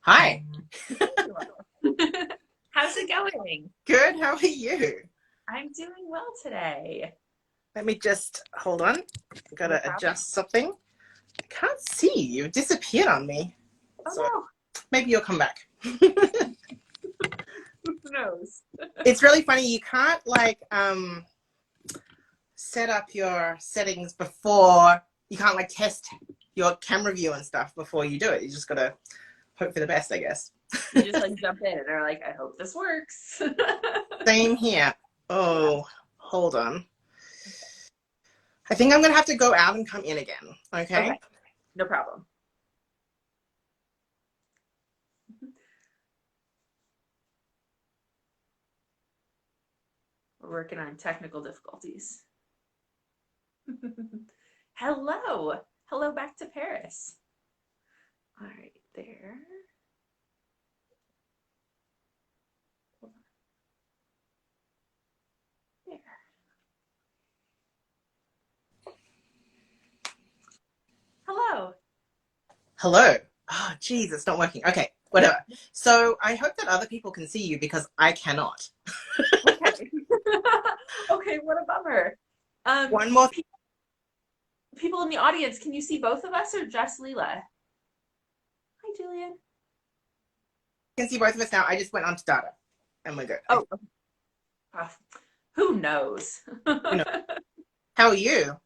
Hi. How's it going? Good. How are you? I'm doing well today. Let me just hold on. I've got No to problem. adjust something. I can't see you. You've disappeared on me. Oh So no, maybe you'll come back. who knows? It's really funny. You can't set up your settings before you can't test your camera view and stuff before you do it. You just got to hope for the best, I guess. You just jump in and are like, I hope this works. Same here. Oh, hold on. I think I'm going to have to go out and come in again. Okay. Okay, no problem. We're working on technical difficulties. Hello. Hello back to Paris. All right, there. Hold on. There. Hello. Hello. Oh, geez, it's not working. Okay, whatever. So I hope that other people can see you because I cannot. Okay. Okay, what a bummer. One more. People in the audience, can you see both of us or just Leila? Hi, Julian. I can see both of us now. I just went onto data and we're good. Oh, uh, who knows? You know, how are you?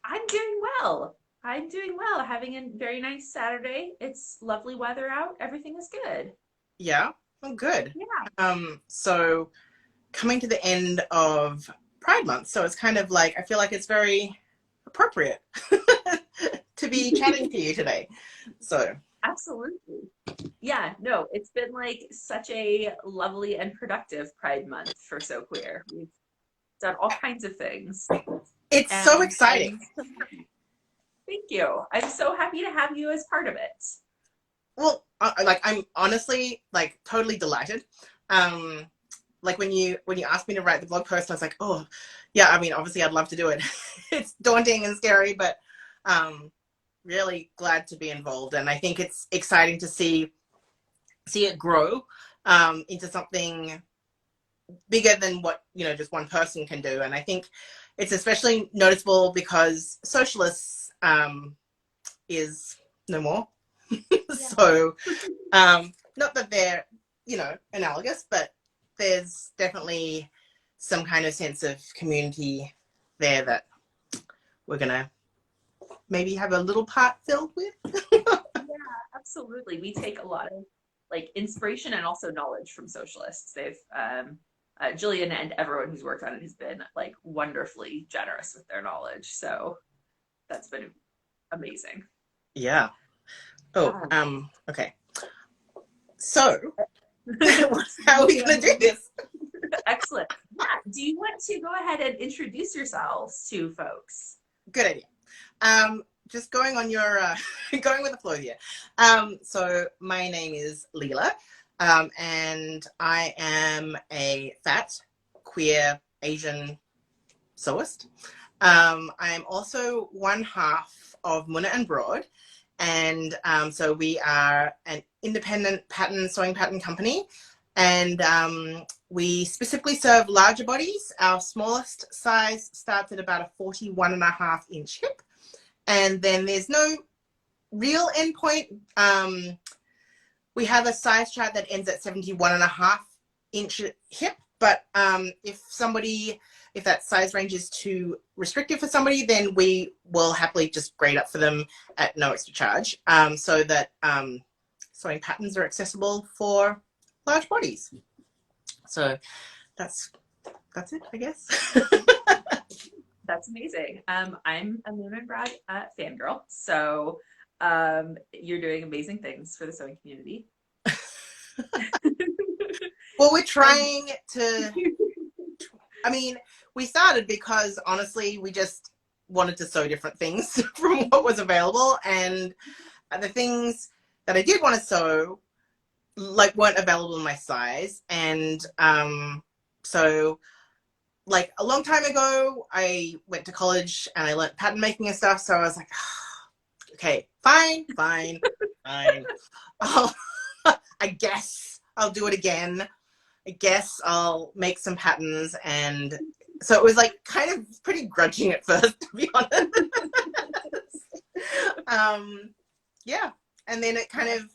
I'm doing well. I'm doing well. Having a very nice Saturday. It's lovely weather out. Everything is good. Yeah, I'm good. Yeah. So coming to the end of Pride Month, so it's kind of like I feel like it's very appropriate to be chatting to you today. So Absolutely. Yeah, no, it's been such a lovely and productive Pride Month for SewQueer. We've done all kinds of things. it's so And exciting. thank you. I'm so happy to have you as part of it. Well, I'm honestly totally delighted. When you asked me to write the blog post, I was like, oh, yeah. I mean, obviously, I'd love to do it. It's daunting and scary, but really glad to be involved. And I think it's exciting to see it grow into something bigger than what just one person can do. And I think it's especially noticeable because socialists is no more. Yeah. So not that they're analogous, but there's definitely some kind of sense of community there that we're gonna maybe have a little part filled with. Yeah, absolutely. We take a lot of inspiration and also knowledge from socialists. They've Jillian and everyone who's worked on it has been wonderfully generous with their knowledge. So that's been amazing. Yeah. Oh, okay. So how are we gonna do this? Excellent. Yeah. Do you want to go ahead and introduce yourselves to folks? Good idea. Just going on your going with the flow here. So my name is Leila, and I am a fat, queer, Asian sewist. I am also one half of Muna and Broad, and so we are an independent sewing pattern company, and we specifically serve larger bodies. Our smallest size starts at about a 41.5-inch hip. And then there's no real endpoint. We have a size chart that ends at 71.5-inch hip. But if that size range is too restrictive for somebody, then we will happily just grade up for them at no extra charge, so that sewing patterns are accessible for large bodies. So that's it, I guess. That's amazing. I'm a Moon and Brad fangirl, so you're doing amazing things for the sewing community. Well, we're trying to. I mean, we started because honestly, we just wanted to sew different things from what was available, and the things that I did want to sew weren't available in my size, and so a long time ago, I went to college and I learned pattern making and stuff. So I was like, okay, fine. I guess I'll do it again. I guess I'll make some patterns. And so it was like kind of pretty grudging at first, to be honest. Yeah. And then it kind of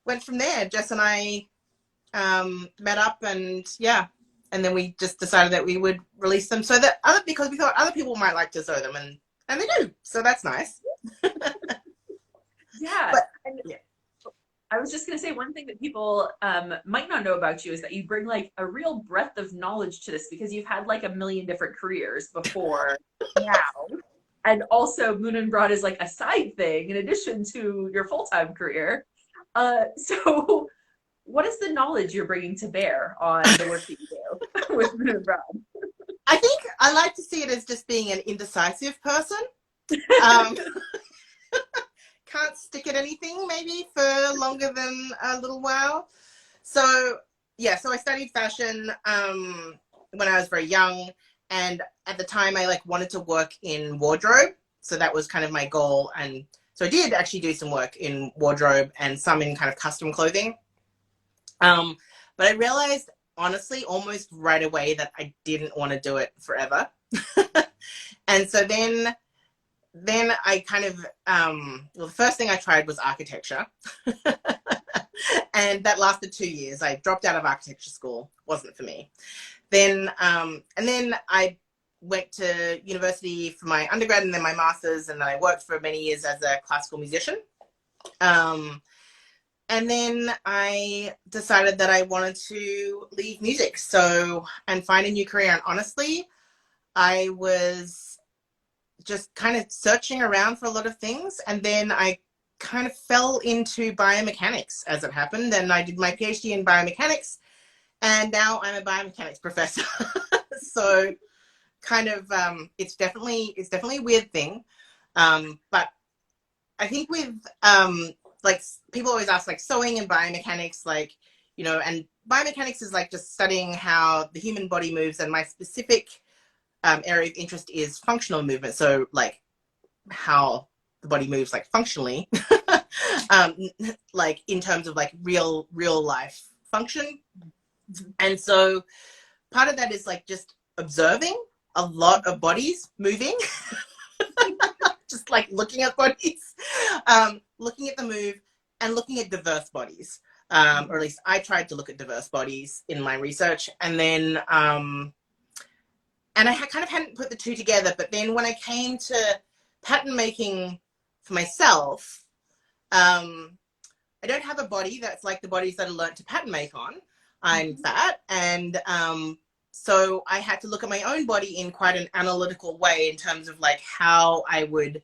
went from there. Jess and I met up, and yeah. And then we just decided that we would release them so that because we thought other people might like to sew them, and they do. So that's nice. Yeah. But, yeah. I was just going to say, one thing that people might not know about you is that you bring like a real breadth of knowledge to this, because you've had like a million different careers before now. And also Moon and Broad is like a side thing in addition to your full-time career. So what is the knowledge you're bringing to bear on the work that you do with Moon and Broad? I think I like to see it as just being an indecisive person. Can't stick at anything maybe for longer than a little while. So yeah, so I studied fashion when I was very young, and at the time I like wanted to work in wardrobe, so that was kind of my goal. And so I did actually do some work in wardrobe and some in kind of custom clothing, but I realized honestly almost right away that I didn't want to do it forever. And so then I kind of, well, the first thing I tried was architecture. And that lasted 2 years. I dropped out of architecture school. Wasn't for me. Then, and then I went to university for my undergrad and then my master's, and then I worked for many years as a classical musician. And then I decided that I wanted to leave music, and find a new career. And honestly, I was just kind of searching around for a lot of things, and then I kind of fell into biomechanics as it happened, and I did my PhD in biomechanics, and now I'm a biomechanics professor. So kind of it's definitely a weird thing, but I think with like people always ask like sewing and biomechanics, like, you know, and biomechanics is like just studying how the human body moves, and my specific area of interest is functional movement. So like how the body moves like functionally, like in terms of like real life function. And so part of that is like just observing a lot of bodies moving, just like looking at bodies, looking at the move and looking at diverse bodies. Or at least I tried to look at diverse bodies in my research. And then, and I kind of hadn't put the two together, but then when I came to pattern making for myself, I don't have a body that's like the bodies that I learned to pattern make on. I'm fat, and so I had to look at my own body in quite an analytical way in terms of like how I would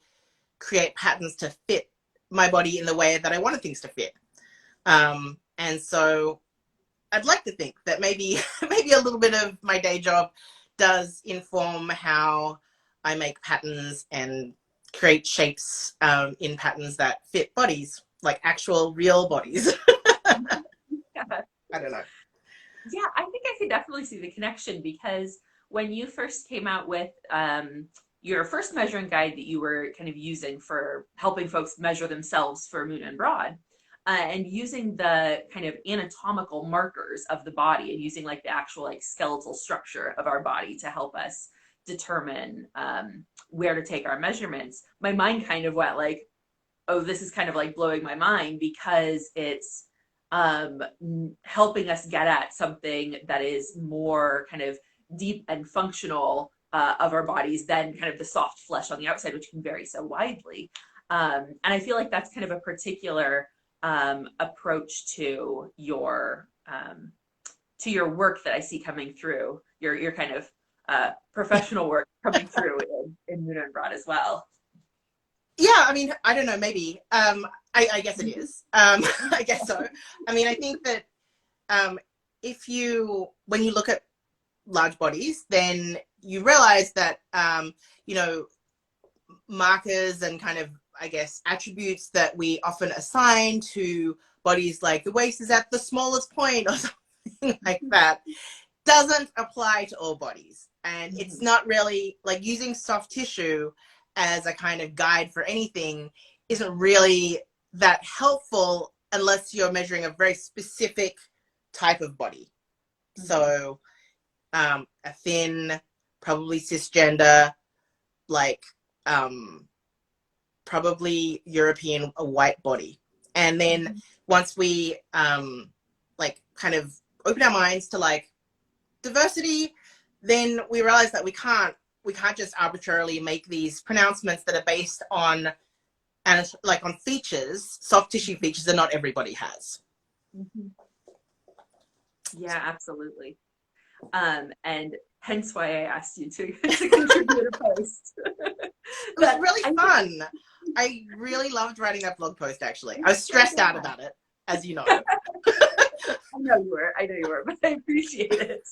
create patterns to fit my body in the way that I wanted things to fit. And so I'd like to think that maybe a little bit of my day job does inform how I make patterns and create shapes in patterns that fit bodies, like actual real bodies. Yeah. I don't know. Yeah, I think I could definitely see the connection, because when you first came out with your first measuring guide that you were kind of using for helping folks measure themselves for Moon and Broad, and using the kind of anatomical markers of the body and using like the actual like skeletal structure of our body to help us determine where to take our measurements, my mind kind of went like, oh, this is kind of like blowing my mind, because it's helping us get at something that is more kind of deep and functional of our bodies than kind of the soft flesh on the outside, which can vary so widely. And I feel like that's kind of a particular approach to your work that I see coming through, your kind of professional work coming through in Moon and Broad as well. Yeah, I mean, I don't know, maybe. I guess it is. I guess so. I mean, I think that when you look at large bodies, then you realize that, you know, markers and kind of, I guess, attributes that we often assign to bodies, like the waist is at the smallest point or something like that, doesn't apply to all bodies. And it's not really like using soft tissue as a kind of guide for anything isn't really that helpful unless you're measuring a very specific type of body. So a thin, probably cisgender, like probably European, a white body. And then once we like kind of open our minds to like diversity, then we realize that we can't just arbitrarily make these pronouncements that are based on and like on features, soft tissue features that not everybody has. Yeah, absolutely. And hence why I asked you to contribute a post. It was really fun. I really loved writing that blog post, actually. I was stressed out about it, as you know. I know you were, but I appreciate it.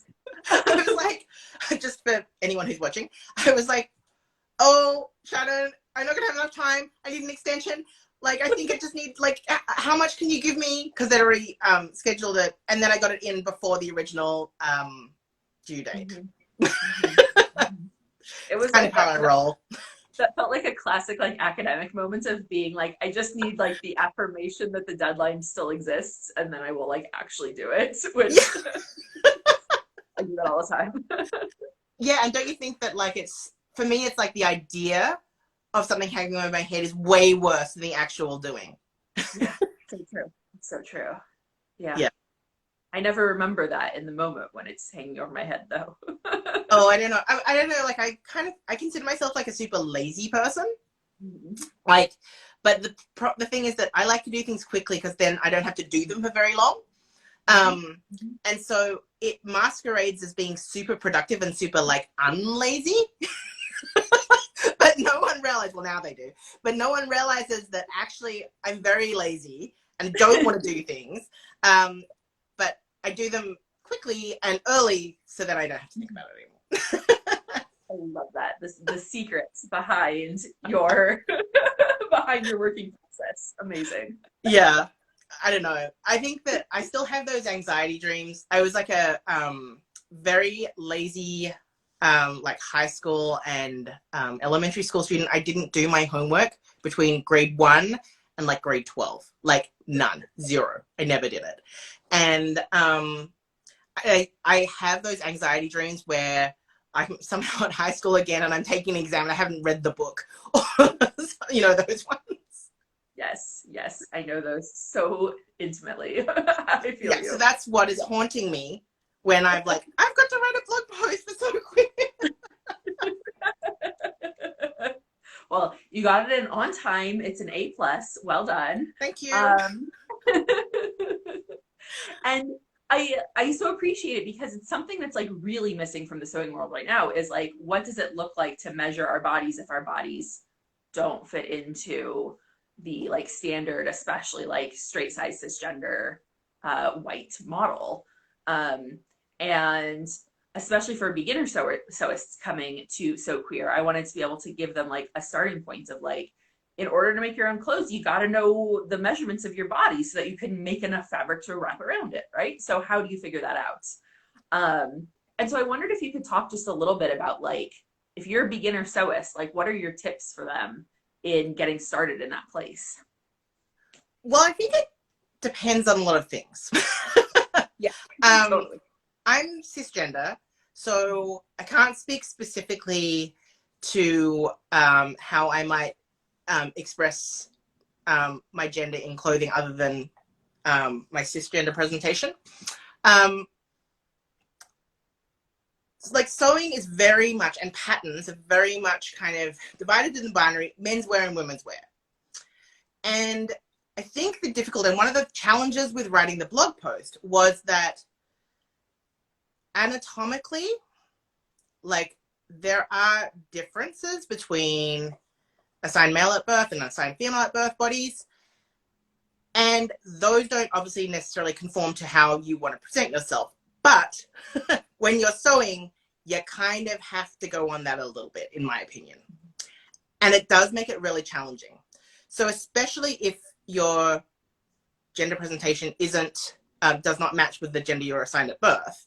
I was like, just for anyone who's watching, I was like, oh, Shannon, I'm not going to have enough time. I need an extension. Like, I think I just need, like, how much can you give me? Because they'd already scheduled it. And then I got it in before the original due date. It was kind of how I roll. That felt like a classic, like, academic moment of being like, I just need, like, the affirmation that the deadline still exists, and then I will, like, actually do it, which I do that all the time. Yeah, and don't you think that, like, it's, for me, it's like the idea of something hanging over my head is way worse than the actual doing. Yeah, so true. It's so true. Yeah. I never remember that in the moment when it's hanging over my head, though. Oh, I don't know. I don't know. Like, I consider myself like a super lazy person. Like, but the thing is that I like to do things quickly because then I don't have to do them for very long. And so it masquerades as being super productive and super like unlazy. But no one realizes, well, now they do, but no one realizes that actually I'm very lazy and don't want to do things. But I do them quickly and early so that I don't have to think about it anymore. I love that. The secrets behind your behind your working process. Amazing. Yeah. I don't know. I think that I still have those anxiety dreams. I was like a very lazy like high school and elementary school student. I didn't do my homework between grade 1 and like grade 12. Like none, zero. I never did it. And I have those anxiety dreams where I'm somehow at high school again and I'm taking an exam and I haven't read the book. You know, those ones. Yes, I know those so intimately. I feel you. So that's what is haunting me when I've got to write a blog post for SewQueer. Well, you got it in on time. It's an A+. Well done. Thank you. And I so appreciate it because it's something that's like really missing from the sewing world right now is like, what does it look like to measure our bodies if our bodies don't fit into the like standard, especially like straight size cisgender white model. And especially for beginner sewists coming to SewQueer, I wanted to be able to give them like a starting point of like, in order to make your own clothes, you got to know the measurements of your body so that you can make enough fabric to wrap around it, right? So how do you figure that out? And so I wondered if you could talk just a little bit about like, if you're a beginner sewist, like what are your tips for them in getting started in that place? Well, I think it depends on a lot of things. Yeah, totally. I'm cisgender, so I can't speak specifically to how I might express my gender in clothing other than my cisgender presentation. Like sewing is very much, and patterns are very much kind of divided into binary, menswear and women's wear. And I think the difficult, and one of the challenges with writing the blog post was that anatomically, like there are differences between assigned male at birth and assigned female at birth bodies. And those don't obviously necessarily conform to how you want to present yourself. But when you're sewing, you kind of have to go on that a little bit, in my opinion. And it does make it really challenging. So especially if your gender presentation does not match with the gender you're assigned at birth.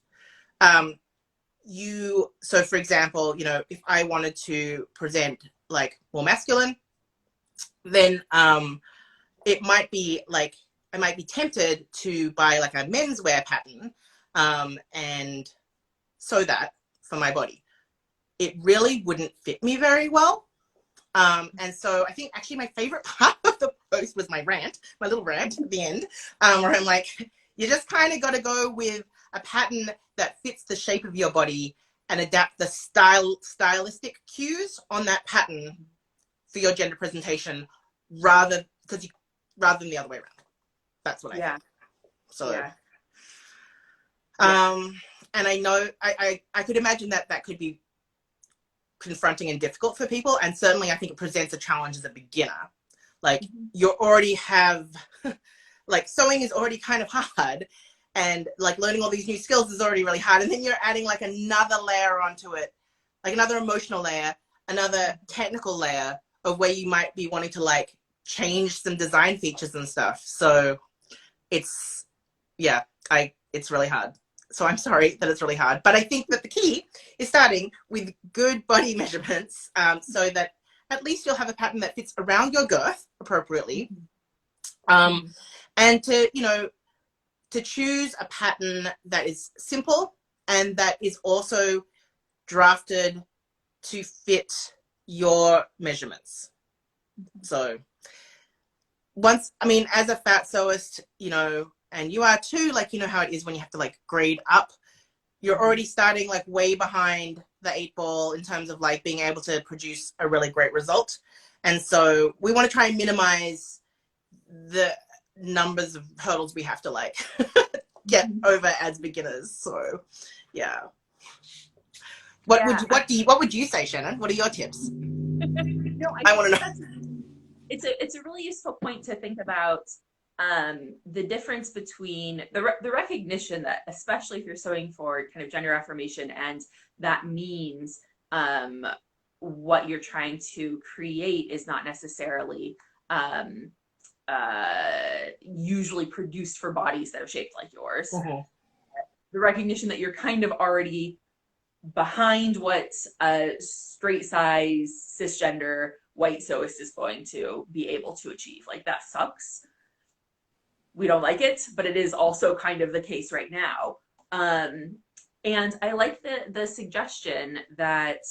So for example, you know, if I wanted to present like more masculine, then it might be like I might be tempted to buy like a menswear pattern and sew that for my body. It really wouldn't fit me very well. And so I think actually my favorite part of the post was my rant, my little rant at the end, where I'm like, you just kind of got to go with a pattern that fits the shape of your body and adapt the stylistic cues on that pattern for your gender presentation rather than the other way around. That's what I think. So, and I know I could imagine that could be confronting and difficult for people, and certainly I think it presents a challenge as a beginner. Like you already have like sewing is already kind of hard, and like learning all these new skills is already really hard, and then you're adding like another layer onto it, like another emotional layer, another technical layer of where you might be wanting to like change some design features and stuff. So it's it's really hard. So I'm sorry that it's really hard, but I think that the key is starting with good body measurements, so that at least you'll have a pattern that fits around your girth appropriately, and to choose a pattern that is simple and that is also drafted to fit your measurements. So as a fat sewist, and you are too, like, how it is when you have to like grade up, you're already starting like way behind the 8 ball in terms of like being able to produce a really great result. And so we want to try and minimize the numbers of hurdles we have to like get over as beginners. So yeah. What would you say, Shannon? What are your tips? No, I want to know. It's a really useful point to think about, the difference between the recognition that, especially if you're sewing for kind of gender affirmation, and that means what you're trying to create is not necessarily usually produced for bodies that are shaped like yours. The recognition that you're kind of already behind what a straight size cisgender white sewist is going to be able to achieve. Like, that sucks. We don't like it, but it is also kind of the case right now. And I like the suggestion that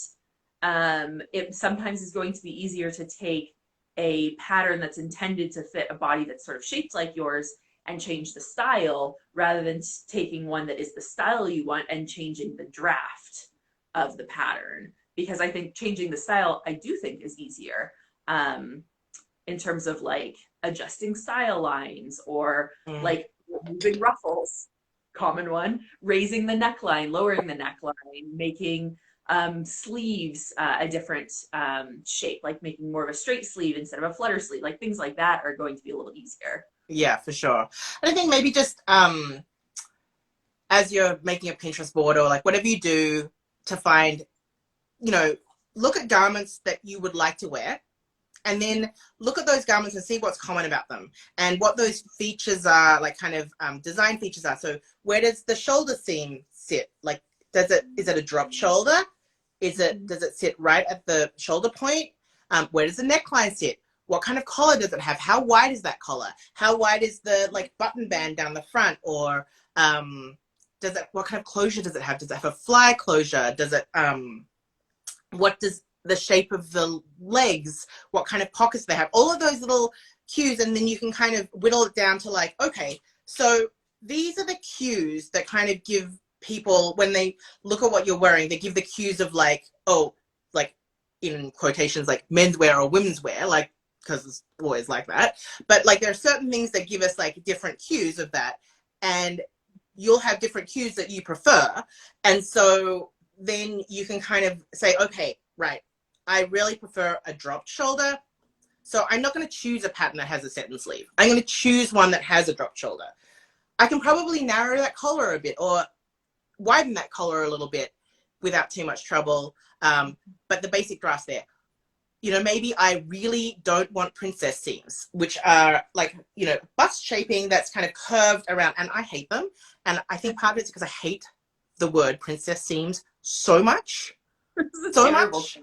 it sometimes is going to be easier to take a pattern that's intended to fit a body that's sort of shaped like yours and change the style, rather than taking one that is the style you want and changing the draft of the pattern. Because I think changing the style, I do think, is easier, in terms of like adjusting style lines, or like moving ruffles, common one, raising the neckline, lowering the neckline, making sleeves a different shape, like making more of a straight sleeve instead of a flutter sleeve. Like, things like that are going to be a little easier. Yeah, for sure. And I think maybe just as you're making a Pinterest board, or like whatever you do to find, look at garments that you would like to wear, and then look at those garments and see what's common about them and what those features are, like kind of design features are. So where does the shoulder seam sit? Like, is it a drop shoulder? Does it sit right at the shoulder point? Where does the neckline sit? What kind of collar does it have? How wide is that collar? How wide is the like button band down the front? Or what kind of closure does it have? Does it have a fly closure? Does it what does the shape of the legs, what kind of pockets they have? All of those little cues, and then you can kind of whittle it down to like, okay, so these are the cues that kind of give people, when they look at what you're wearing, they give the cues of like, oh, like in quotations, like menswear or women's wear, like, because it's always like that. But like there are certain things that give us like different cues of that, and you'll have different cues that you prefer. And so then you can kind of say, okay, right, I really prefer a dropped shoulder. So I'm not going to choose a pattern that has a set in sleeve. I'm going to choose one that has a dropped shoulder. I can probably narrow that collar a bit or widen that collar a little bit without too much trouble. But the basic draft's there. Maybe I really don't want princess seams, which are like, bust shaping that's kind of curved around, and I hate them. And I think part of it's because I hate the word princess seams so much. So much.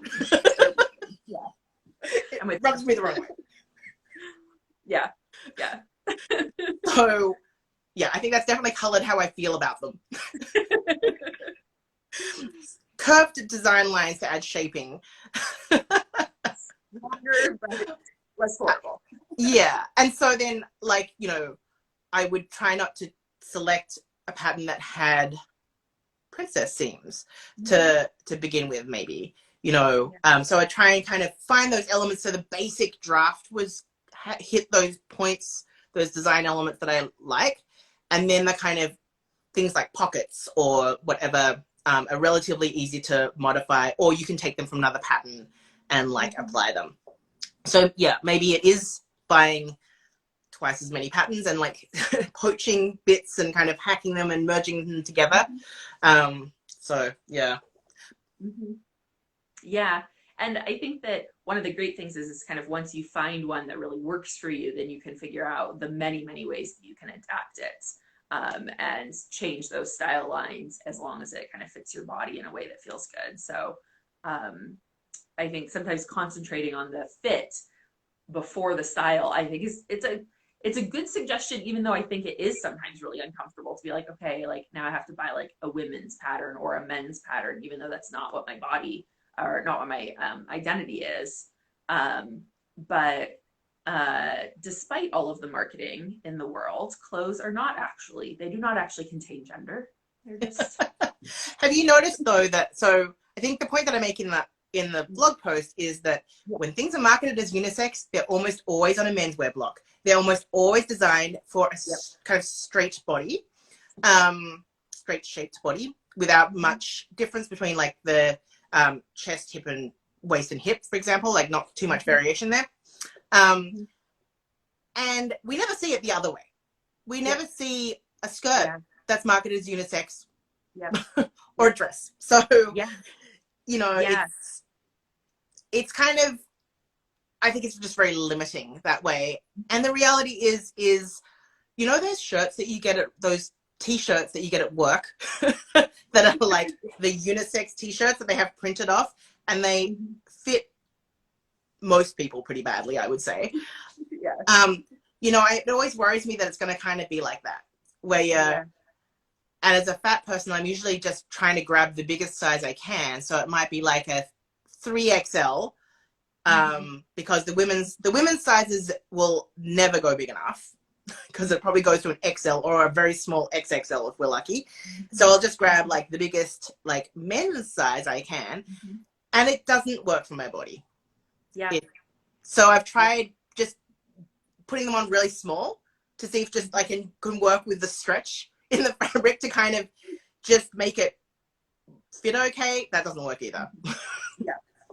Yeah. It rubs me the wrong way. Yeah. So yeah, I think that's definitely colored how I feel about them. Curved design lines to add shaping. Longer, but less horrible. Yeah. And so then, like, you know, I would try not to select a pattern that had princess seams to begin with, maybe, you know. So I try and kind of find those elements, so the basic draft was hit those points, those design elements that I like, and then the kind of things like pockets or whatever are relatively easy to modify, or you can take them from another pattern and like apply them. So yeah, maybe it is buying twice as many patterns and like poaching bits and kind of hacking them and merging them together. So yeah. Yeah. And I think that one of the great things is kind of once you find one that really works for you, then you can figure out the many, many ways that you can adapt it, and change those style lines as long as it kind of fits your body in a way that feels good. So I think sometimes concentrating on the fit before the style, I think it's a good suggestion, even though I think it is sometimes really uncomfortable to be like, okay, like now I have to buy like a women's pattern or a men's pattern, even though that's not what my body or not what my identity is. But despite all of the marketing in the world, clothes are not actually, they do not actually contain gender. They're just. Have you noticed though that, so I think the point that I make in the blog post is that when things are marketed as unisex, they're almost always on a menswear block. They're almost always designed for a kind of straight body, straight shaped body, without much difference between like the chest, hip, and waist and hip, for example, like not too much variation there. And we never see it the other way. We never see a skirt that's marketed as unisex or a dress. So, you know, it's kind of, I think it's just very limiting that way. And the reality is, you know, those shirts that you get at, those t-shirts that you get at work that are like the unisex t-shirts that they have printed off, and they fit most people pretty badly, I would say. You know, it always worries me that it's going to kind of be like that, where and as a fat person, I'm usually just trying to grab the biggest size I can. So it might be like a 3XL, because the women's sizes will never go big enough, because it probably goes to an XL or a very small XXL if we're lucky. So I'll just grab like the biggest like men's size I can, and it doesn't work for my body. So I've tried just putting them on really small to see if just I can work with the stretch in the fabric to kind of just make it fit okay. That doesn't work either.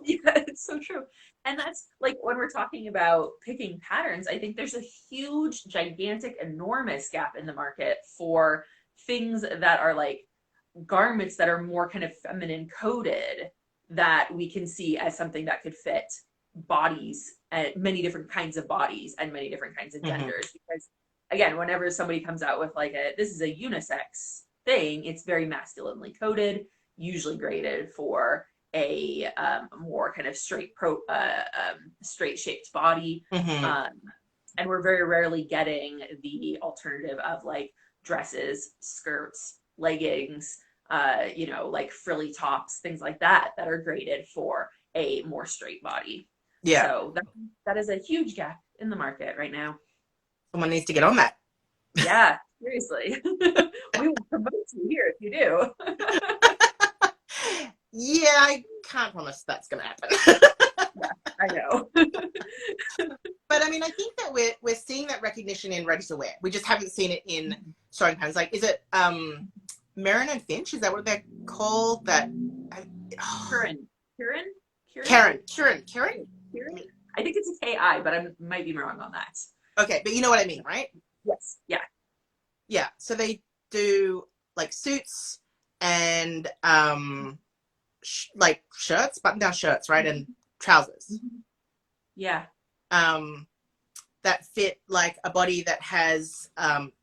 It's so true. And that's like when we're talking about picking patterns, I think there's a huge, gigantic, enormous gap in the market for things that are like garments that are more kind of feminine coded, that we can see as something that could fit bodies, many different kinds of bodies and many different kinds of genders. Because again, whenever somebody comes out with like this is a unisex thing, it's very masculinely coded, usually graded for a more kind of straight shaped body. And we're very rarely getting the alternative of like dresses, skirts, leggings, you know, like frilly tops, things like that are graded for a more straight body. So that is a huge gap in the market right now. Someone needs to get on that. Yeah, seriously. We will promote you here if you do. Yeah, I can't promise that's going to happen. I know. But I mean, I think that we're seeing that recognition in ready to wear. We just haven't seen it in sewing patterns. Like, is it Merrin and Finch? Is that what they're called? Kieran. I think it's a K-I, but I might be wrong on that. Okay, but you know what I mean, right? Yes. Yeah. So they do like suits and like shirts, button-down shirts, right, and trousers. That fit like a body that has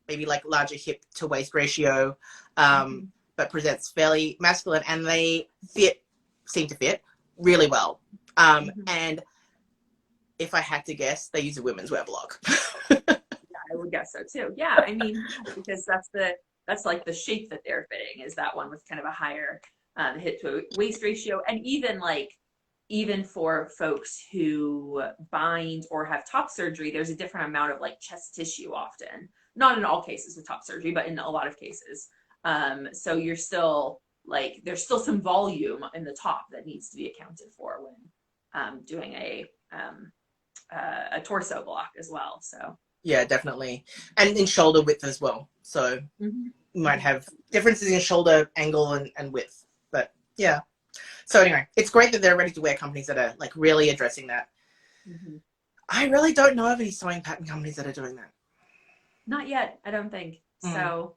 maybe like larger hip to waist ratio, but presents fairly masculine, and they seem to fit really well. And if I had to guess, they use a women's wear blog. I would guess so too. Yeah, I mean, because that's like the shape that they're fitting is that one with kind of a higher hip to waist ratio, and even for folks who bind or have top surgery, there's a different amount of like chest tissue often. Not in all cases with top surgery, but in a lot of cases. So you're still like there's still some volume in the top that needs to be accounted for when doing a torso block as well. So yeah, definitely, and in shoulder width as well. So you might have differences in shoulder angle and width, but yeah. So anyway, it's great that they're ready to wear companies that are like really addressing that. I really don't know of any sewing pattern companies that are doing that. Not yet, I don't think. So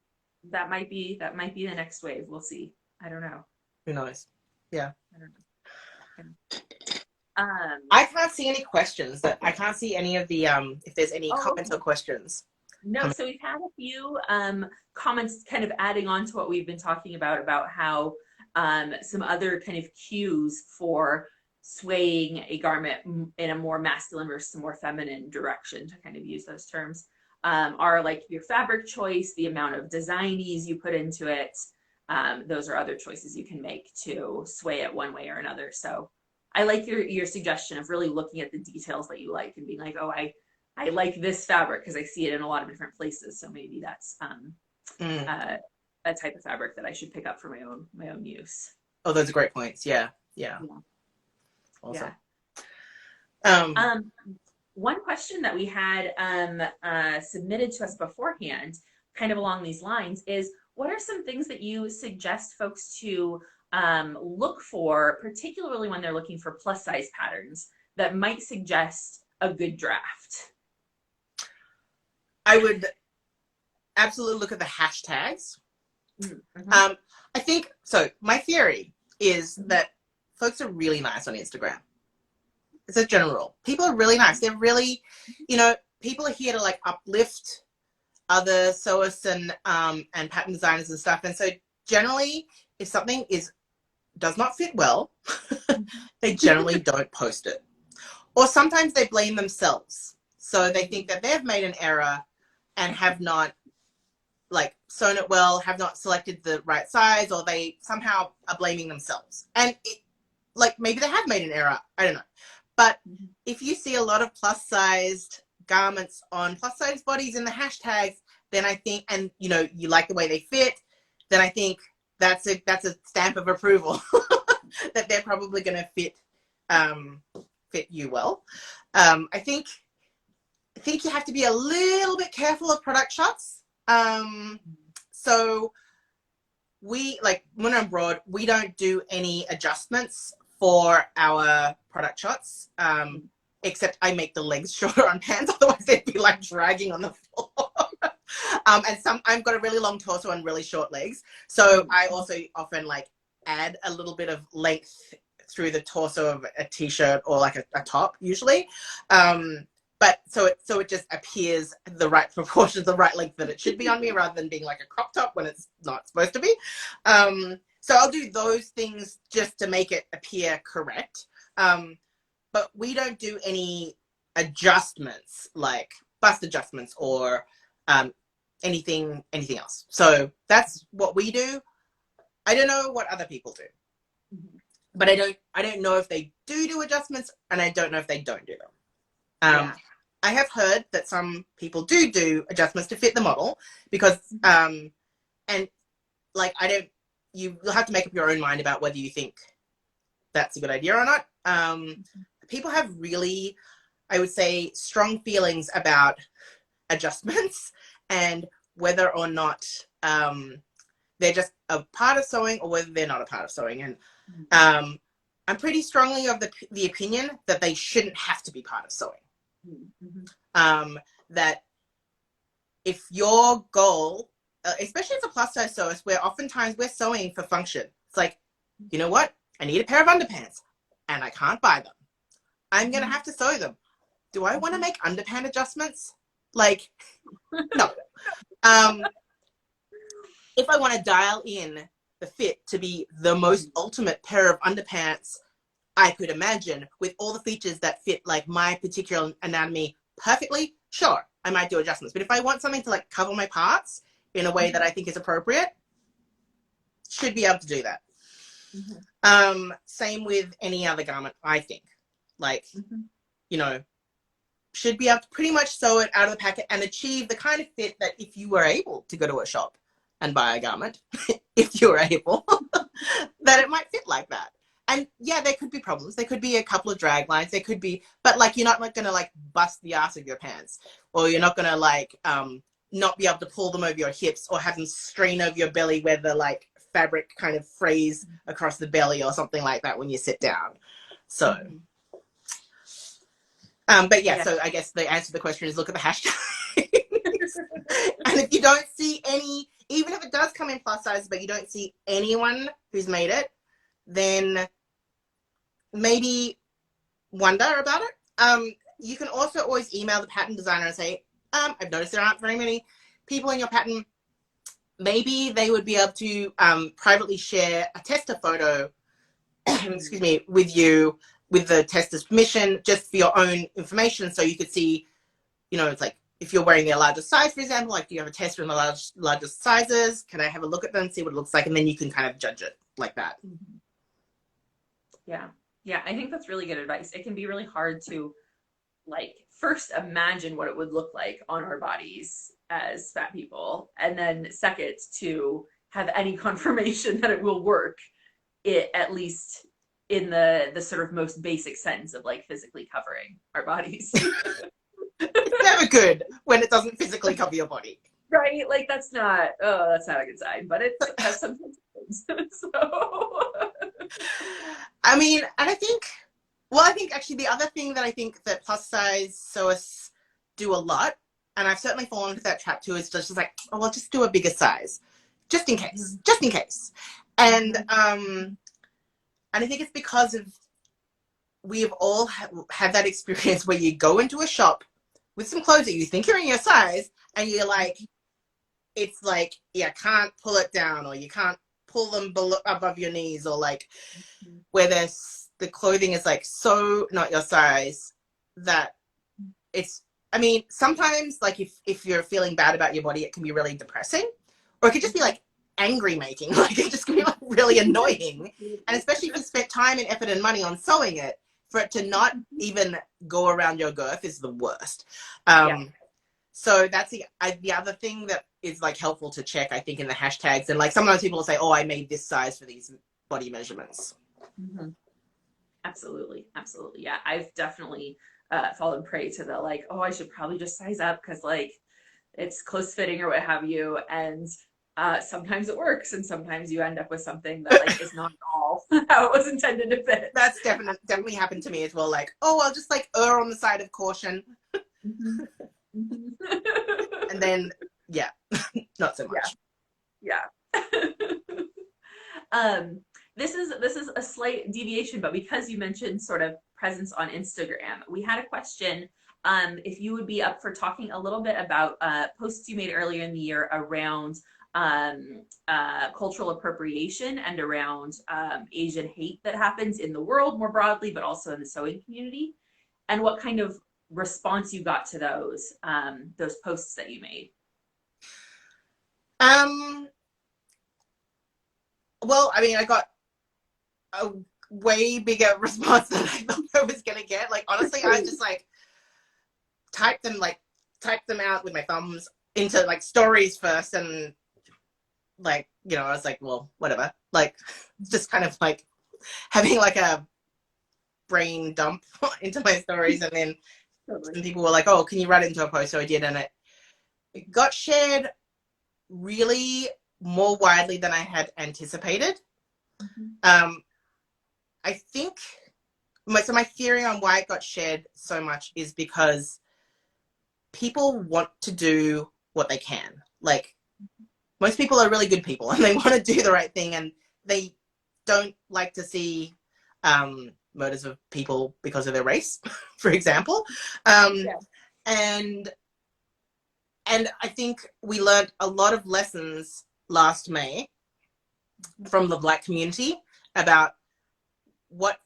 that might be the next wave. We'll see. I don't know. Who knows? Yeah. I don't know. I can't see any questions. That I can't see any of the if there's any comments or questions. No, so we've had a few comments kind of adding on to what we've been talking about how some other kind of cues for swaying a garment in a more masculine versus a more feminine direction, to kind of use those terms, are like your fabric choice, the amount of designies you put into it. Those are other choices you can make to sway it one way or another. So I like your suggestion of really looking at the details that you like and being like, oh, I like this fabric because I see it in a lot of different places. So maybe that's a type of fabric that I should pick up for my own use. Oh, those are great points. Yeah. Awesome. Yeah. One question that we had submitted to us beforehand, kind of along these lines, is what are some things that you suggest folks to look for, particularly when they're looking for plus size patterns that might suggest a good draft? I would absolutely look at the hashtags. I think so. My theory is that folks are really nice on Instagram. It's a general rule. People are really nice. They're really, people are here to like uplift other sewists and pattern designers and stuff. And so generally, if something does not fit well, they generally don't post it. Or sometimes they blame themselves. So they think that they've made an error and have not like sewn it well, have not selected the right size, or they somehow are blaming themselves. And maybe they have made an error. I don't know. But if you see a lot of plus sized garments on plus size bodies in the hashtags, then I think, and you like the way they fit, then I think that's a stamp of approval that they're probably going to fit you well. I think you have to be a little bit careful of product shots. So we, like, when I'm abroad, we don't do any adjustments for our product shots, except I make the legs shorter on pants, otherwise they'd be like dragging on the floor. And I've got a really long torso and really short legs, so I also often like add a little bit of length through the torso of a t-shirt or like a top usually. But so it just appears the right proportions, the right length that it should be on me, rather than being like a crop top when it's not supposed to be. So I'll do those things just to make it appear correct. But we don't do any adjustments, like bust adjustments or anything else. So that's what we do. I don't know what other people do, but I don't know if they do adjustments, and I don't know if they don't do them. I have heard that some people do adjustments to fit the model because, and like, you'll have to make up your own mind about whether you think that's a good idea or not. People have really, I would say, strong feelings about adjustments and whether or not they're just a part of sewing or whether they're not a part of sewing. And I'm pretty strongly of the opinion that they shouldn't have to be part of sewing. That if your goal, especially as a plus size sewist, where oftentimes we're sewing for function. It's like, you know what? I need a pair of underpants and I can't buy them. I'm going to have to sew them. Do I want to make underpant adjustments? Like, no. If I want to dial in the fit to be the most ultimate pair of underpants I could imagine with all the features that fit like my particular anatomy perfectly, sure, I might do adjustments. But if I want something to like cover my parts in a way that I think is appropriate, should be able to do that. Same with any other garment, I think. Like, you know, should be able to pretty much sew it out of the packet and achieve the kind of fit that if you were able to go to a shop and buy a garment, if you were able, that it might fit like that. And yeah, there could be problems. There could be a couple of drag lines. There could be, but like, you're not like going to like bust the ass of your pants, or you're not going to like not be able to pull them over your hips or have them strain over your belly where the like fabric kind of frays across the belly or something like that when you sit down. So, but yeah, so I guess the answer to the question is look at the hashtag. And if you don't see any, even if it does come in plus size, but you don't see anyone who's made it, then maybe wonder about it. You can also always email the pattern designer and say, I've noticed there aren't very many people in your pattern. Maybe they would be able to privately share a tester photo, excuse me, with you, with the tester's permission, just for your own information, so you could see, you know, it's like, if you're wearing their largest size, for example, like, do you have a tester in the largest sizes? Can I have a look at them, see what it looks like? And then you can kind of judge it like that. Yeah. Yeah. I think that's really good advice. It can be really hard to like first imagine what it would look like on our bodies as fat people. And then second, to have any confirmation that it will work, it at least in the sort of most basic sense of like physically covering our bodies. It's never good when it doesn't physically cover your body. Right? Like that's not a good sign, but it has some consequences. So I mean, and I think actually the other thing that I think that plus size sewists do a lot, and I've certainly fallen into that trap too, is just like, oh, well, just do a bigger size, just in case, And I think it's because of we've all had that experience where you go into a shop with some clothes that you think are in your size, and you're like, it's like, yeah, can't pull it down, or you can't pull them below, above your knees, or like where the clothing is like so not your size that it's, I mean, sometimes like if you're feeling bad about your body, it can be really depressing, or it could just be like angry making, like it just can be like really annoying. And especially if you spent time and effort and money on sewing it, for it to not even go around your girth is the worst. So that's the other thing that is like helpful to check, I think, in the hashtags. And like sometimes people will say, oh, I made this size for these body measurements. Absolutely. Yeah, I've definitely fallen prey to the like, oh, I should probably just size up because like it's close fitting or what have you. And sometimes it works, and sometimes you end up with something that like is not at all how it was intended to fit. That's definitely happened to me as well. Like, oh, I'll just like err on the side of caution. And then, yeah, not so much. Yeah. This is a slight deviation, but because you mentioned sort of presence on Instagram, we had a question. If you would be up for talking a little bit about posts you made earlier in the year around cultural appropriation and around Asian hate that happens in the world more broadly, but also in the sewing community, and what kind of response you got to those posts that you made. Well, I mean, I got a way bigger response than I thought I was gonna get. Like, honestly, I just like typed them out with my thumbs into like stories first, and like, you know, I was like, well, whatever, like just kind of like having like a brain dump into my stories. And then some people were like, oh, can you write it into a post? So I did, and it got shared really more widely than I had anticipated. I think my theory on why it got shared so much is because people want to do what they can. Like, most people are really good people, and they want to do the right thing, and they don't like to see murders of people because of their race, for example. And I think we learned a lot of lessons last May from the Black community about what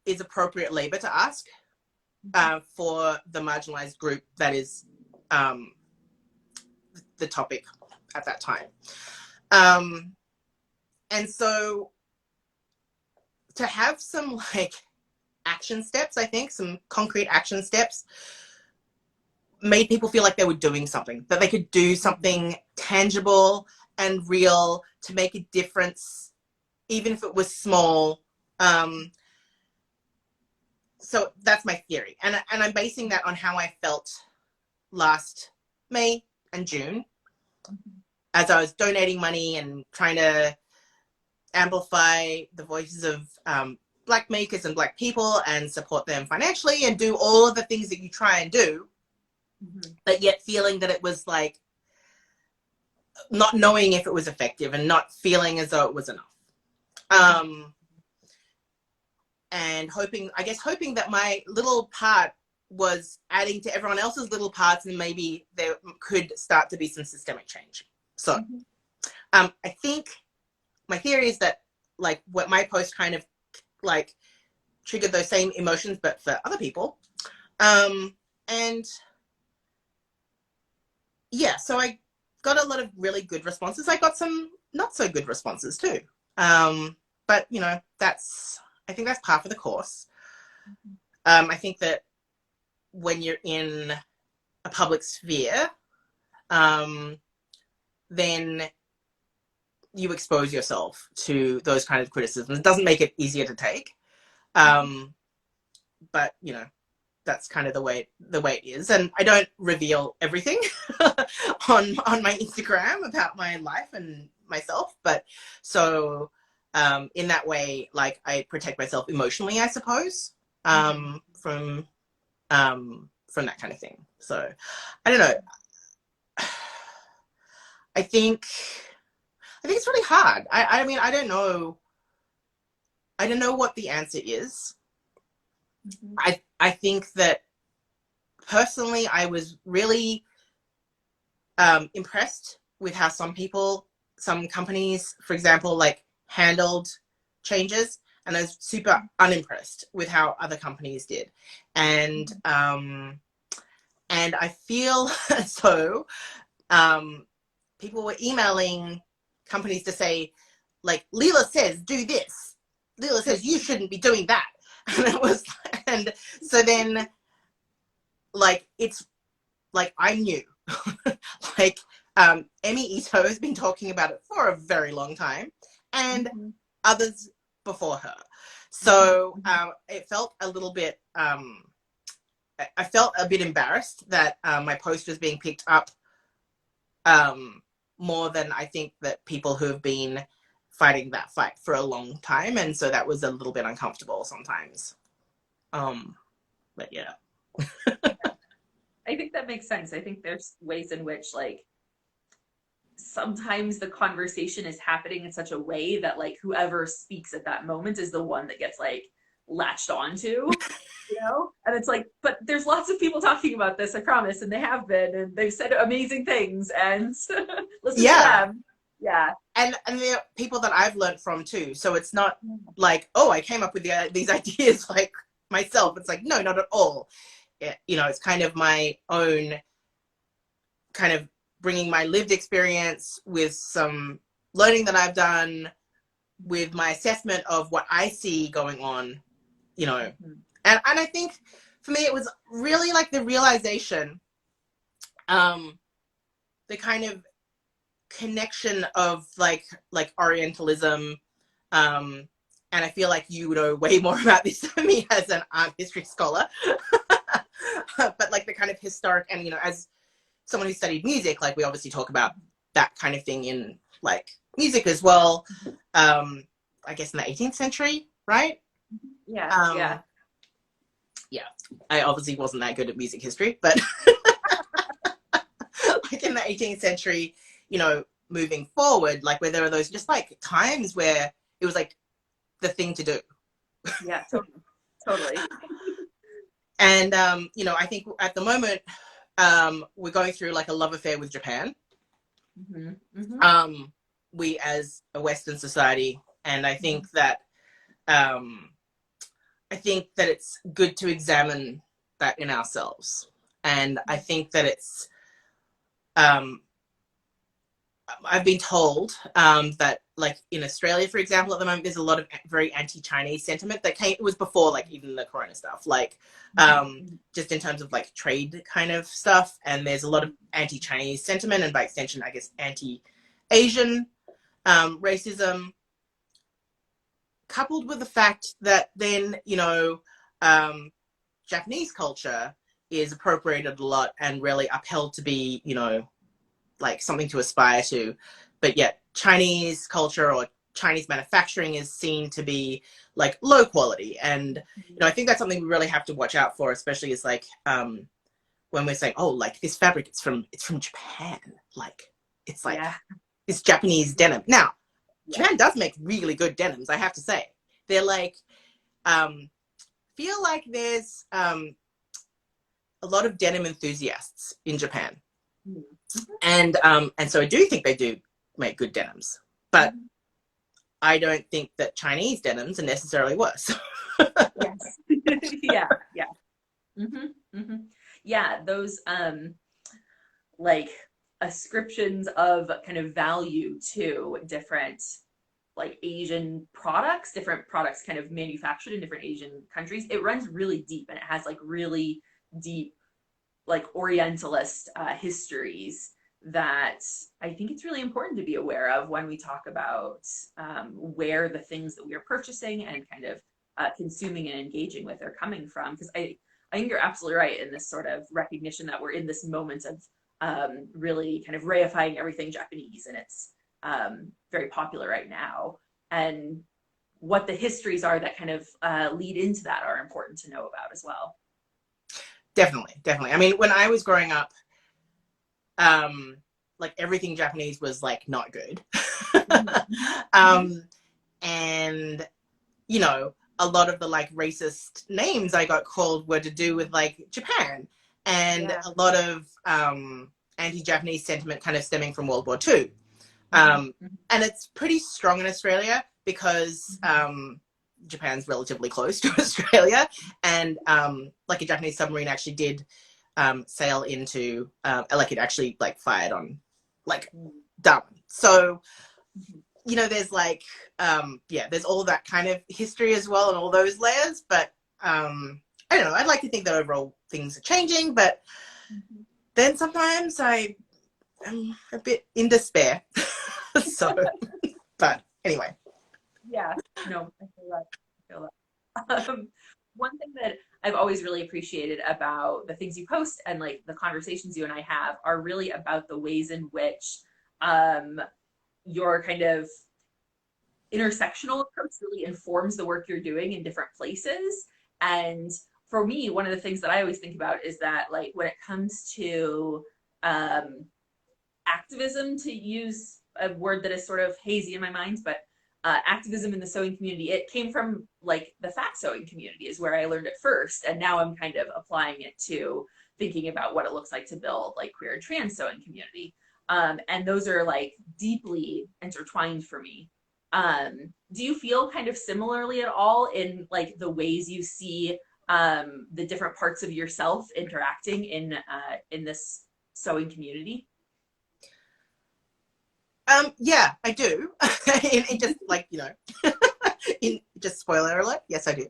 is appropriate labor to ask for the marginalized group that is the topic at that time. And so to have some like action steps, I think some concrete action steps made people feel like they were doing something, that they could do something tangible and real to make a difference, even if it was small. So that's my theory. And I'm basing that on how I felt last May and June as I was donating money and trying to amplify the voices of Black makers and Black people and support them financially and do all of the things that you try and do, but yet feeling that it was like not knowing if it was effective and not feeling as though it was enough. And hoping that my little part was adding to everyone else's little parts, and maybe there could start to be some systemic change. So I think my theory is that like what my post kind of like triggered those same emotions, but for other people. And yeah, so I got a lot of really good responses. I got some not so good responses too. But you know, I think that's par for the course. I think that when you're in a public sphere, then you expose yourself to those kind of criticisms. It doesn't make it easier to take. But you know, that's kind of the way it is. And I don't reveal everything on my Instagram about my life and myself. But so in that way, like I protect myself emotionally, I suppose, from that kind of thing. So I don't know. I think it's really hard. I mean, I don't know what the answer is. I think that personally, I was really impressed with how some companies, for example, like handled changes, and I was super unimpressed with how other companies did. And I feel so people were emailing companies to say, like, Leila says do this. Leila says you shouldn't be doing that. And so then, like, it's like I'm new. Like, Emmy Ito has been talking about it for a very long time, and others before her. So it felt a little bit. I felt a bit embarrassed that my post was being picked up more than I think that people who have been fighting that fight for a long time, and so that was a little bit uncomfortable sometimes. But yeah. I think that makes sense. I think there's ways in which like sometimes the conversation is happening in such a way that like whoever speaks at that moment is the one that gets like latched onto, you know? And it's like, but there's lots of people talking about this, I promise, and they have been, and they've said amazing things, and listen to them. Yeah. And they're people that I've learned from too. So it's not like, oh, I came up with these ideas like myself. It's like, no, not at all. You know, it's kind of my own kind of bringing my lived experience with some learning that I've done, with my assessment of what I see going on, you know. And I think for me, it was really like the realization, the kind of connection of like Orientalism, and I feel like you know way more about this than me as an art history scholar. But like the kind of historic, and you know, as someone who studied music, like we obviously talk about that kind of thing in like music as well. I guess in the 18th century, right? Yeah. I obviously wasn't that good at music history, but like in the 18th century, you know, moving forward, like where there are those just like times where it was like the thing to do. Yeah, totally. And you know, I think at the moment we're going through like a love affair with Japan. We as a Western society, and I think that it's good to examine that in ourselves. And I think that it's um, I've been told that, like in Australia, for example, at the moment, there's a lot of very anti-Chinese sentiment that came. It was before, like even the Corona stuff, like just in terms of like trade kind of stuff. And there's a lot of anti-Chinese sentiment, and by extension, I guess anti-Asian racism, coupled with the fact that then Japanese culture is appropriated a lot and really upheld to be like something to aspire to, but yet Chinese culture or Chinese manufacturing is seen to be like low quality. And I think that's something we really have to watch out for, especially as like when we're saying, oh, like this fabric, it's from Japan, like it's like this Japanese denim. Now Japan does make really good denims, I have to say. They're like feel like there's a lot of denim enthusiasts in Japan. And so I do think they do make good denims, but I don't think that Chinese denims are necessarily worse. Yes. Yeah, those like ascriptions of kind of value to different like Asian products, different products kind of manufactured in different Asian countries. It runs really deep, and it has like really deep like Orientalist histories that I think it's really important to be aware of when we talk about where the things that we are purchasing and kind of consuming and engaging with are coming from. Because I think you're absolutely right in this sort of recognition that we're in this moment of really kind of reifying everything Japanese, and it's very popular right now. And what the histories are that kind of lead into that are important to know about as well. Definitely. I mean, when I was growing up, like everything Japanese was like not good. And a lot of the like racist names I got called were to do with like Japan, and a lot of anti-Japanese sentiment kind of stemming from World War II. And it's pretty strong in Australia because Japan's relatively close to Australia, and like a Japanese submarine actually did sail into like it actually like fired on like Darwin. So there's like there's all that kind of history as well and all those layers, but I don't know, I'd like to think that overall things are changing, but then sometimes I am a bit in despair. So but anyway. Yeah, no, I feel that. One thing that I've always really appreciated about the things you post and like the conversations you and I have are really about the ways in which your kind of intersectional approach really informs the work you're doing in different places. And for me, one of the things that I always think about is that like when it comes to activism, to use a word that is sort of hazy in my mind, but activism in the sewing community, it came from like the fat sewing community is where I learned it first, and now I'm kind of applying it to thinking about what it looks like to build like queer and trans sewing community, and those are like deeply intertwined for me. Do you feel kind of similarly at all in like the ways you see the different parts of yourself interacting in this sewing community? Yeah, I do. in just like, in just spoiler alert. Yes, I do.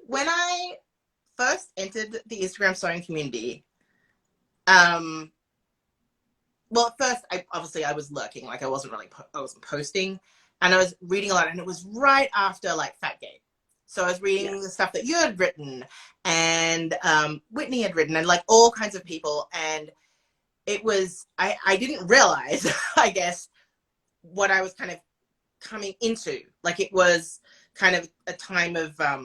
When I first entered the Instagram sewing community, well, at first, I was lurking, like I wasn't posting, and I was reading a lot, and it was right after like Fatgate. So I was reading the stuff that you had written, and Whitney had written, and like all kinds of people, and it was, I didn't realize, I guess, what I was kind of coming into. Like it was kind of a time of, I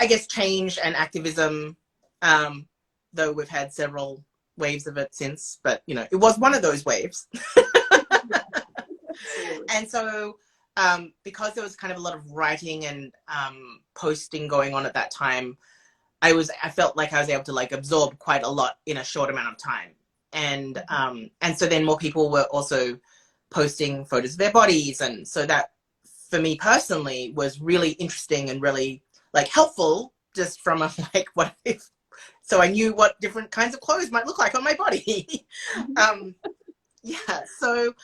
guess, change and activism, though we've had several waves of it since, but, it was one of those waves. And so, because there was kind of a lot of writing and posting going on at that time, I felt like I was able to like absorb quite a lot in a short amount of time. And so then more people were also posting photos of their bodies. And so that for me personally was really interesting and really like helpful just from a, like, what if, so I knew what different kinds of clothes might look like on my body. Yeah. So,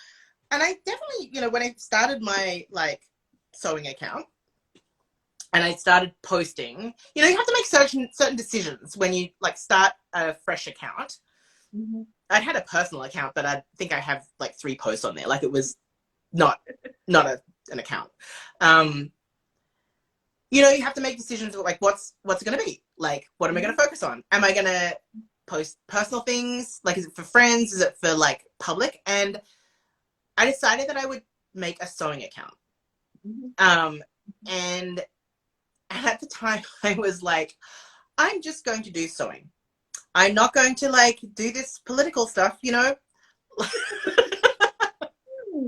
and I definitely, you know, when I started my like sewing account and I started posting, you know, you have to make certain decisions when you like start a fresh account. I'd had a personal account, but I think I have like 3 posts on there. Like it was not an account. You know, you have to make decisions of like what's it going to be? Like, what am I going to focus on? Am I going to post personal things? Like, is it for friends? Is it for like public? And I decided that I would make a sewing account. And at the time I was like, I'm just going to do sewing. I'm not going to like do this political stuff, you know?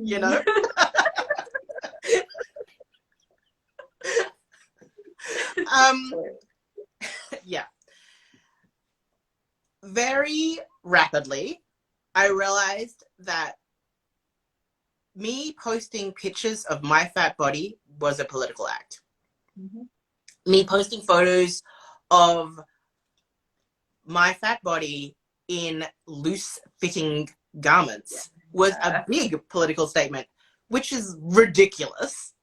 You know? Yeah. Very rapidly, I realized that me posting pictures of my fat body was a political act. Me posting photos of my fat body in loose fitting garments was a big political statement, which is ridiculous.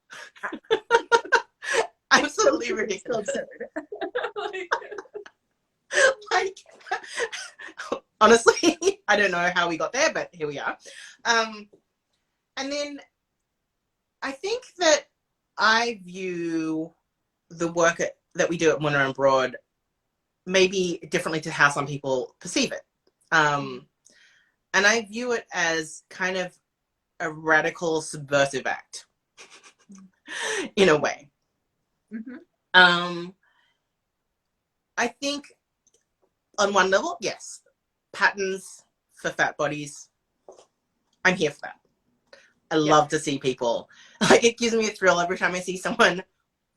Absolutely ridiculous. Like, honestly, I don't know how we got there, but here we are. And then I think that I view the work that we do at Winter and Broad maybe differently to how some people perceive it. And I view it as kind of a radical subversive act in a way. I think on one level, yes, patterns for fat bodies, I'm here for that. I love to see people, like, it gives me a thrill every time I see someone,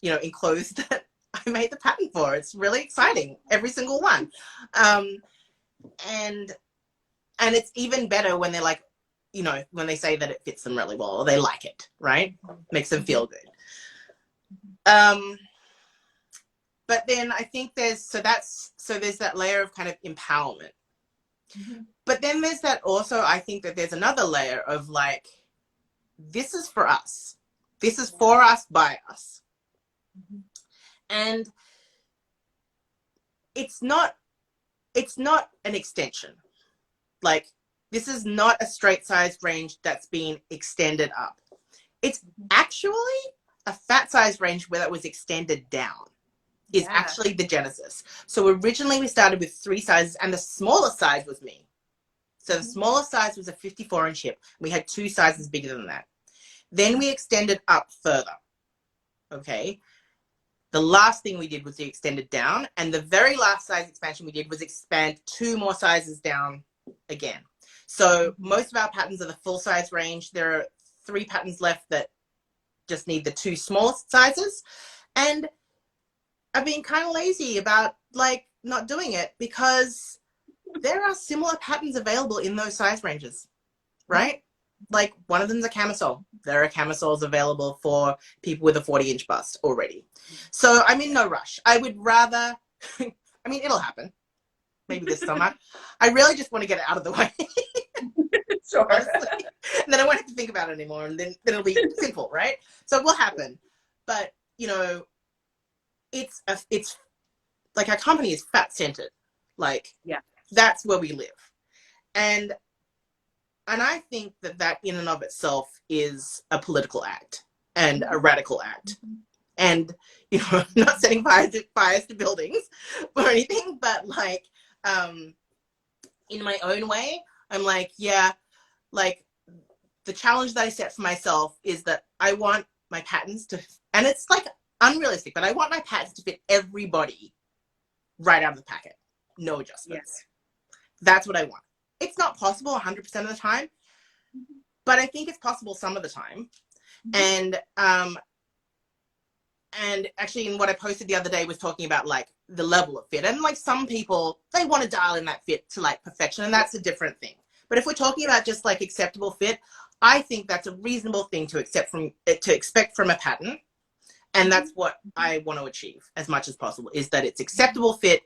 you know, in clothes that I made the pattern for. It's really exciting, every single one. And it's even better when they're like, you know, when they say that it fits them really well or they like it, right? Makes them feel good. But then I think there's that layer of kind of empowerment. But then there's that also, I think that there's another layer of like, this is for us. This is for us, by us. And it's not an extension. Like, this is not a straight size range that's been extended up. It's actually a fat size range where that was extended down is actually the genesis. So originally we started with 3 sizes and the smallest size was me. So the smallest size was a 54-inch hip. We had 2 sizes bigger than that. Then we extended up further. Okay. The last thing we did was the extended down, and the very last size expansion we did was expand 2 more sizes down again. So most of our patterns are the full size range. There are 3 patterns left that just need the 2 smallest sizes. And I've been kind of lazy about like not doing it because there are similar patterns available in those size ranges, right? Like one of them is a camisole. There are camisoles available for people with a 40-inch bust already. So I'm in no rush. I would rather, I mean, it'll happen. Maybe this summer. I really just want to get it out of the way. Sure. Honestly. And then I won't have to think about it anymore. And then it'll be simple, right? So it will happen. But, you know, it's like our company is fat centered. Like, that's where we live. And I think that in and of itself is a political act and a radical act. And, you know, I'm not setting fires to buildings or anything, but like, in my own way, I'm like, yeah, like the challenge that I set for myself is that I want my patterns to, and it's like unrealistic, but I want my patterns to fit everybody right out of the packet. No adjustments. That's what I want. It's not possible 100% of the time, but I think it's possible some of the time. And actually in what I posted the other day was talking about like the level of fit. And like some people, they want to dial in that fit to like perfection, and that's a different thing. But if we're talking about just like acceptable fit, I think that's a reasonable thing to expect from a pattern. And that's what I want to achieve as much as possible, is that it's acceptable fit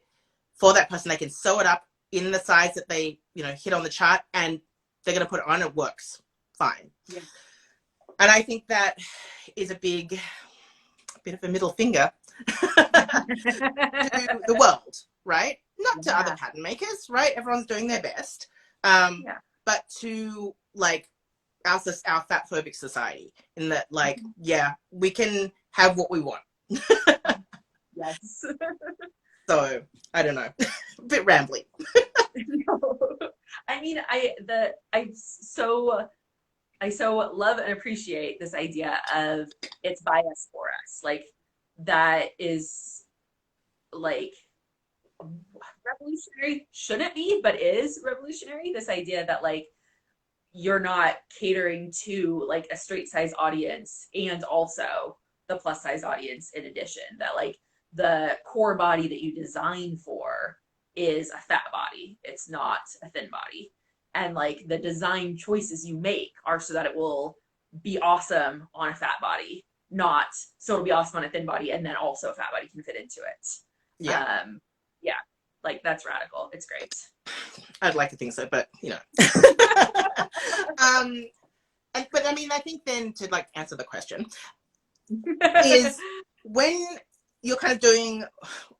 for that person. They can sew it up in the size that they, hit on the chart, and they're going to put it on. It works fine. Yeah. And I think that is a bit of a middle finger to the world, right? Not to other pattern makers, right? Everyone's doing their best. But to our fat phobic society, in that we can have what we want. Yes. So I don't know, a bit rambly. No. I mean, I so love and appreciate this idea of it's by us for us. Like, that is like revolutionary, shouldn't be, but is revolutionary. This idea that you're not catering to like a straight size audience and also the plus size audience in addition, that the core body that you design for is a fat body. It's not a thin body. And the design choices you make are so that it will be awesome on a fat body, not so it'll be awesome on a thin body and then also a fat body can fit into it. Yeah. That's radical. It's great. I'd like to think so, but but I mean, I think then to answer the question is, when you're kind of doing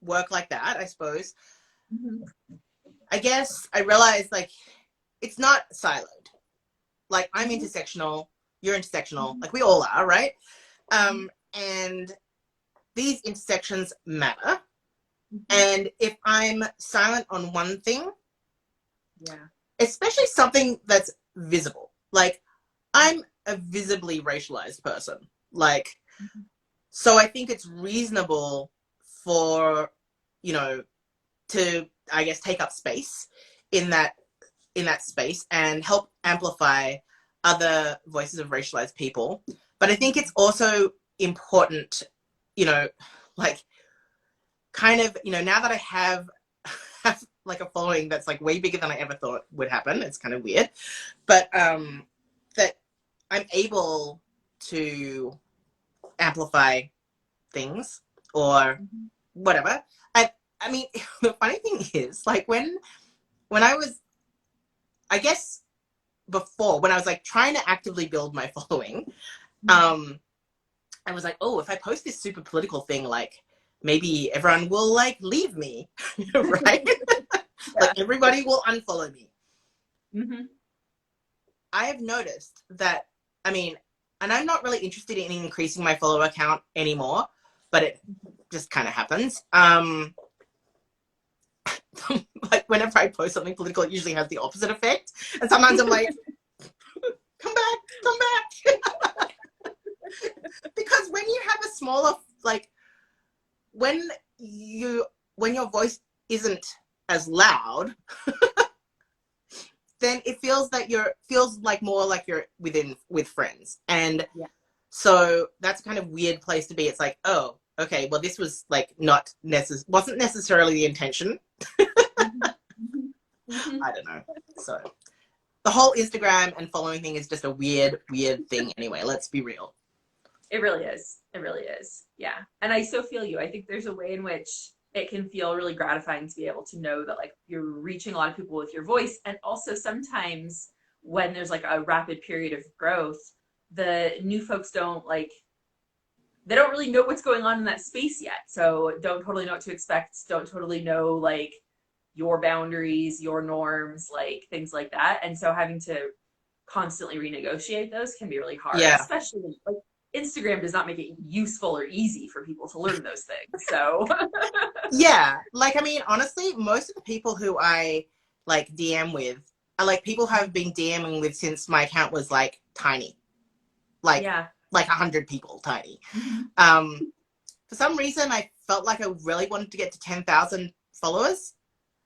work like that, I suppose, I guess I realized it's not siloed. I'm intersectional, you're intersectional, we all are, right? And these intersections matter. And if I'm silent on one thing, especially something that's visible, I'm a visibly racialized person, so I think it's reasonable for, to, I guess, take up space in that space and help amplify other voices of racialized people. But I think it's also important, kind of, now that I have a following that's way bigger than I ever thought would happen. It's kind of weird, but that I'm able to amplify things or whatever. I mean, the funny thing is, when I was, I guess, before, when I was trying to actively build my following, I was oh, if I post this super political thing, maybe everyone will leave me, right? Everybody will unfollow me. I have noticed that, I mean, and I'm not really interested in increasing my follower count anymore, but it just kind of happens. Whenever I post something political, it usually has the opposite effect. And sometimes I'm come back. Because when you have a smaller, when your voice isn't as loud, then it feels more like you're with friends. And so that's a kind of weird place to be. It's oh, okay, well, this was wasn't necessarily the intention. I don't know. So the whole Instagram and following thing is just a weird thing anyway. Let's be real. It really is. It really is. Yeah. And I so feel you. I think there's a way in which it can feel really gratifying to be able to know that you're reaching a lot of people with your voice. And also sometimes when there's a rapid period of growth, the new folks don't they don't really know what's going on in that space yet. So don't totally know what to expect. Don't totally know your boundaries, your norms, things like that. And so having to constantly renegotiate those can be really hard, especially Instagram does not make it useful or easy for people to learn those things. So yeah, I mean, honestly, most of the people who I DM with are people who have been DMing with since my account was tiny, 100 people tiny. For some reason, I felt I really wanted to get to 10,000 followers.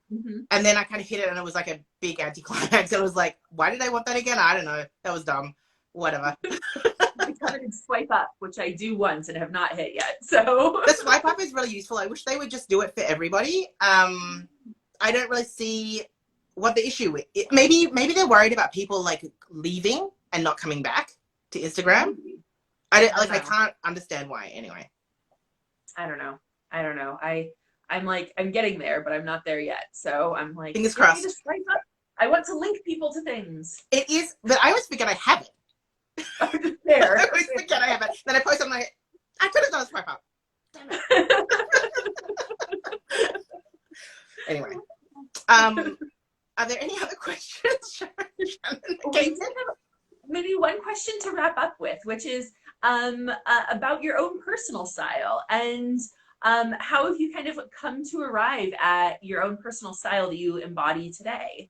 And then I kind of hit it and it was a big anticlimax. And it was why did I want that again? I don't know. That was dumb. Whatever. I covered swipe up, which I do once and have not hit yet. So the swipe up is really useful. I wish they would just do it for everybody. I don't really see what the issue is. Maybe they're worried about people leaving and not coming back to Instagram. I can't understand why anyway. I don't know. I don't know. I'm like, I'm getting there, but I'm not there yet. So I'm like, Fingers give me crossed. the swipe up. I want to link people to things. It is, but I always forget I have it. I There. always forget I have it. Then I post, I'm like, I could have done a swipe up. Damn it. Anyway, are there any other questions, Shannon? We did have maybe one question to wrap up with, which is about your own personal style and how have you kind of come to arrive at your own personal style that you embody today?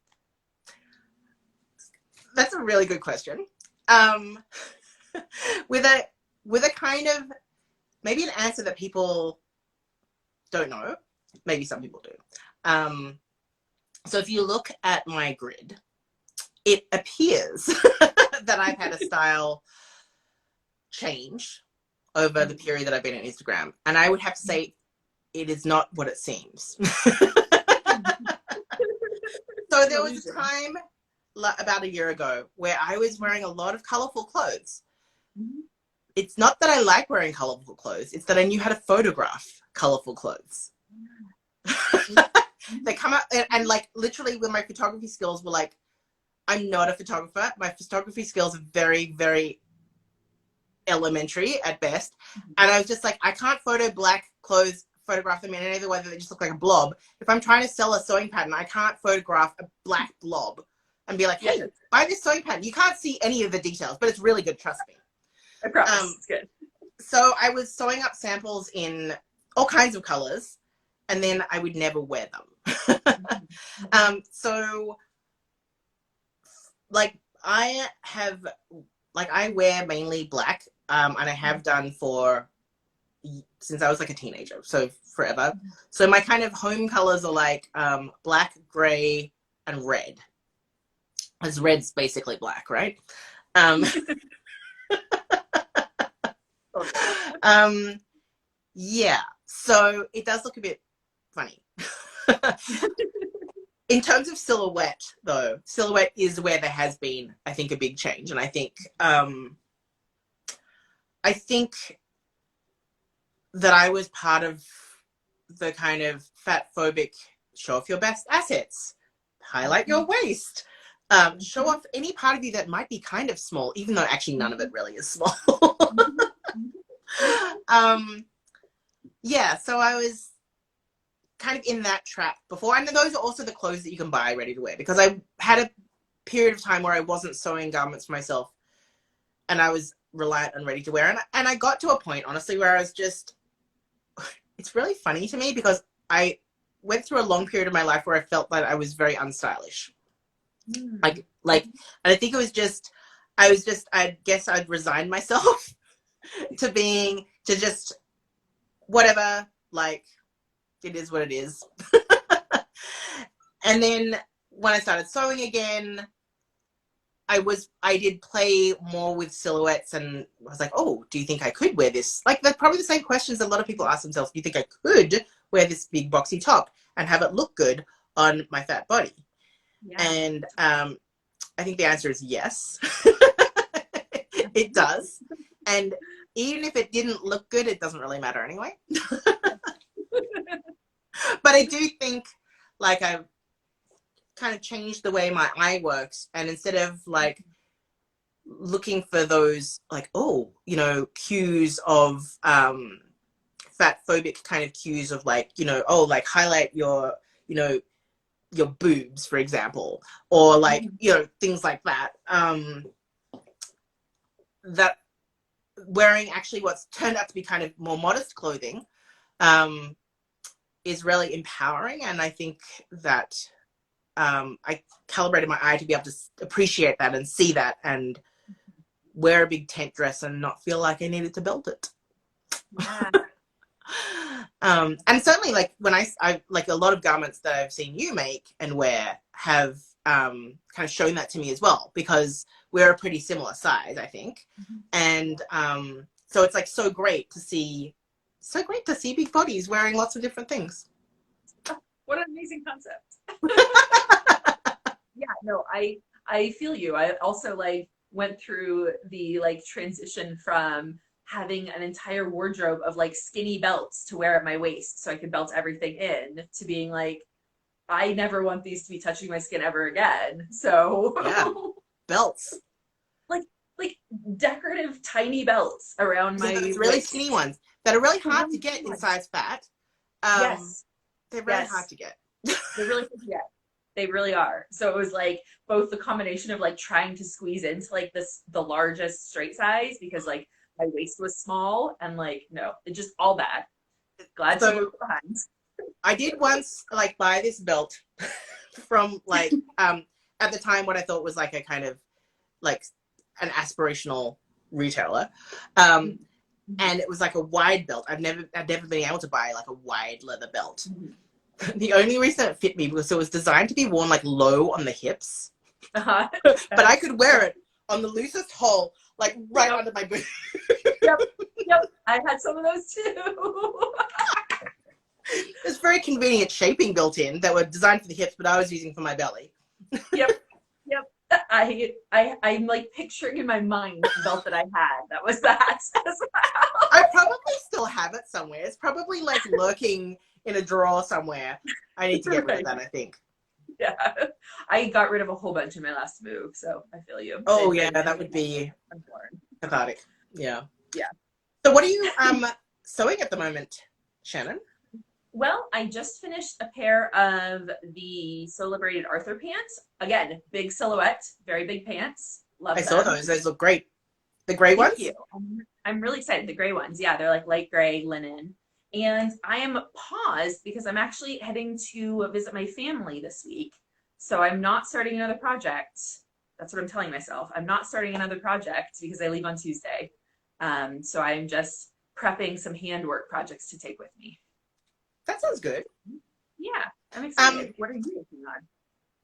That's a really good question. Um, with a kind of maybe an answer that people don't know. Maybe some people do. So if you look at my grid, it appears that I've had a style change over the period that I've been on Instagram. And I would have to say it is not what it seems. So there was a time about a year ago where I was wearing a lot of colorful clothes. It's not that I like wearing colorful clothes. It's that I knew how to photograph colorful clothes. They come out and like literally when my photography skills were like, I'm not a photographer. My photography skills are very, very elementary at best. And I was just like, I can't black clothes, photograph them in any other way that they just look like a blob. If I'm trying to sell a sewing pattern, I can't photograph a black blob and be like, hey, buy this sewing pattern. You can't see any of the details, but it's really good, trust me. I promise, it's good. So I was sewing up samples in all kinds of colors, and then I would never wear them. So like I wear mainly black, and I have done since I was like a teenager, so forever. So my kind of home colors are like black, gray, and red. As red's basically black, right? Yeah, so it does look a bit funny. In terms of silhouette, though, silhouette is where there has been, I think, a big change. And I think that I was part of the kind of fat phobic, show off your best assets, highlight your waist, show off any part of you that might be kind of small, even though actually none of it really is small. Yeah, so I was kind of in that trap before. And those are also the clothes that you can buy ready to wear, because I had a period of time where I wasn't sewing garments for myself and I was reliant on ready to wear. And I got to a point, honestly, where I was just, it's really funny to me because I went through a long period of my life where I felt that I was very unstylish. Like, and I think it was just, I guess I'd resigned myself to just whatever, like, it is what it is. And then when I started sewing again, I did play more with silhouettes, and I was like, oh, do you think I could wear this? Like, that's probably the same questions a lot of people ask themselves. Do you think I could wear this big boxy top and have it look good on my fat body? Yeah. And I think the answer is yes. It does. And even if it didn't look good, it doesn't really matter anyway. But I do think, like, I've kind of changed the way my eye works. And instead of, like, looking for those, like, oh, you know, cues of fat phobic kind of cues of, like, you know, oh, like, highlight your, you know, your boobs, for example, or, like, you know, things like that. That wearing actually what's turned out to be kind of more modest clothing is really empowering. And I think that I calibrated my eye to be able to appreciate that and see that and wear a big tent dress and not feel like I needed to belt it. Yeah. And certainly, like, when I like, a lot of garments that I've seen you make and wear have kind of shown that to me as well, because we're a pretty similar size, I think. And so it's like so great to see big bodies wearing lots of different things. What an amazing concept. Yeah, no, I feel you. I also, like, went through the, like, transition from having an entire wardrobe of like skinny belts to wear at my waist so I could belt everything in, to being like, I never want these to be touching my skin ever again. So Yeah, belts. like like decorative tiny belts around Yeah, my those really waist. skinny ones that are really The hard to really get skinny in ones. size fat. Um, Yes, they're really hard yes. to get. They really yeah. They really are. So it was like both the combination of like trying to squeeze into like this the largest straight size because like my waist was small, and like no, it just all bad. Glad to So look behind. I did once like buy this belt from like at the time what I thought was like a kind of like an aspirational retailer. Um, and it was like a wide belt. I've never been able to buy like a wide leather belt. The only reason it fit me was it was designed to be worn like low on the hips, Uh-huh. but I could wear it on the loosest hole, like right under my boot. Yep. Yep. I had some of those too. There's very convenient shaping built in that were designed for the hips, but I was using for my belly. Yep. Yep. I'm like picturing in my mind the belt that I had. That was that as well. I probably still have it somewhere. It's probably like lurking in a drawer somewhere. I need to get rid of Right. that, I think. Yeah. I got rid of a whole bunch in my last move, so I feel you. Oh yeah, that would be important. cathartic. Yeah. Yeah. So what are you sewing at the moment, Shannon? Well, I just finished a pair of the So Liberated Arthur pants. Again, big silhouette, very big pants. Love I them. saw those. Those look great. The gray Thank ones? you. I'm really excited. The gray ones, yeah, they're like light gray linen. And I am paused because I'm actually heading to visit my family this week. So I'm not starting another project. That's what I'm telling myself. I'm not starting another project because I leave on Tuesday. So I'm just prepping some handwork projects to take with me. That sounds good. Yeah, I'm excited. What are you working on?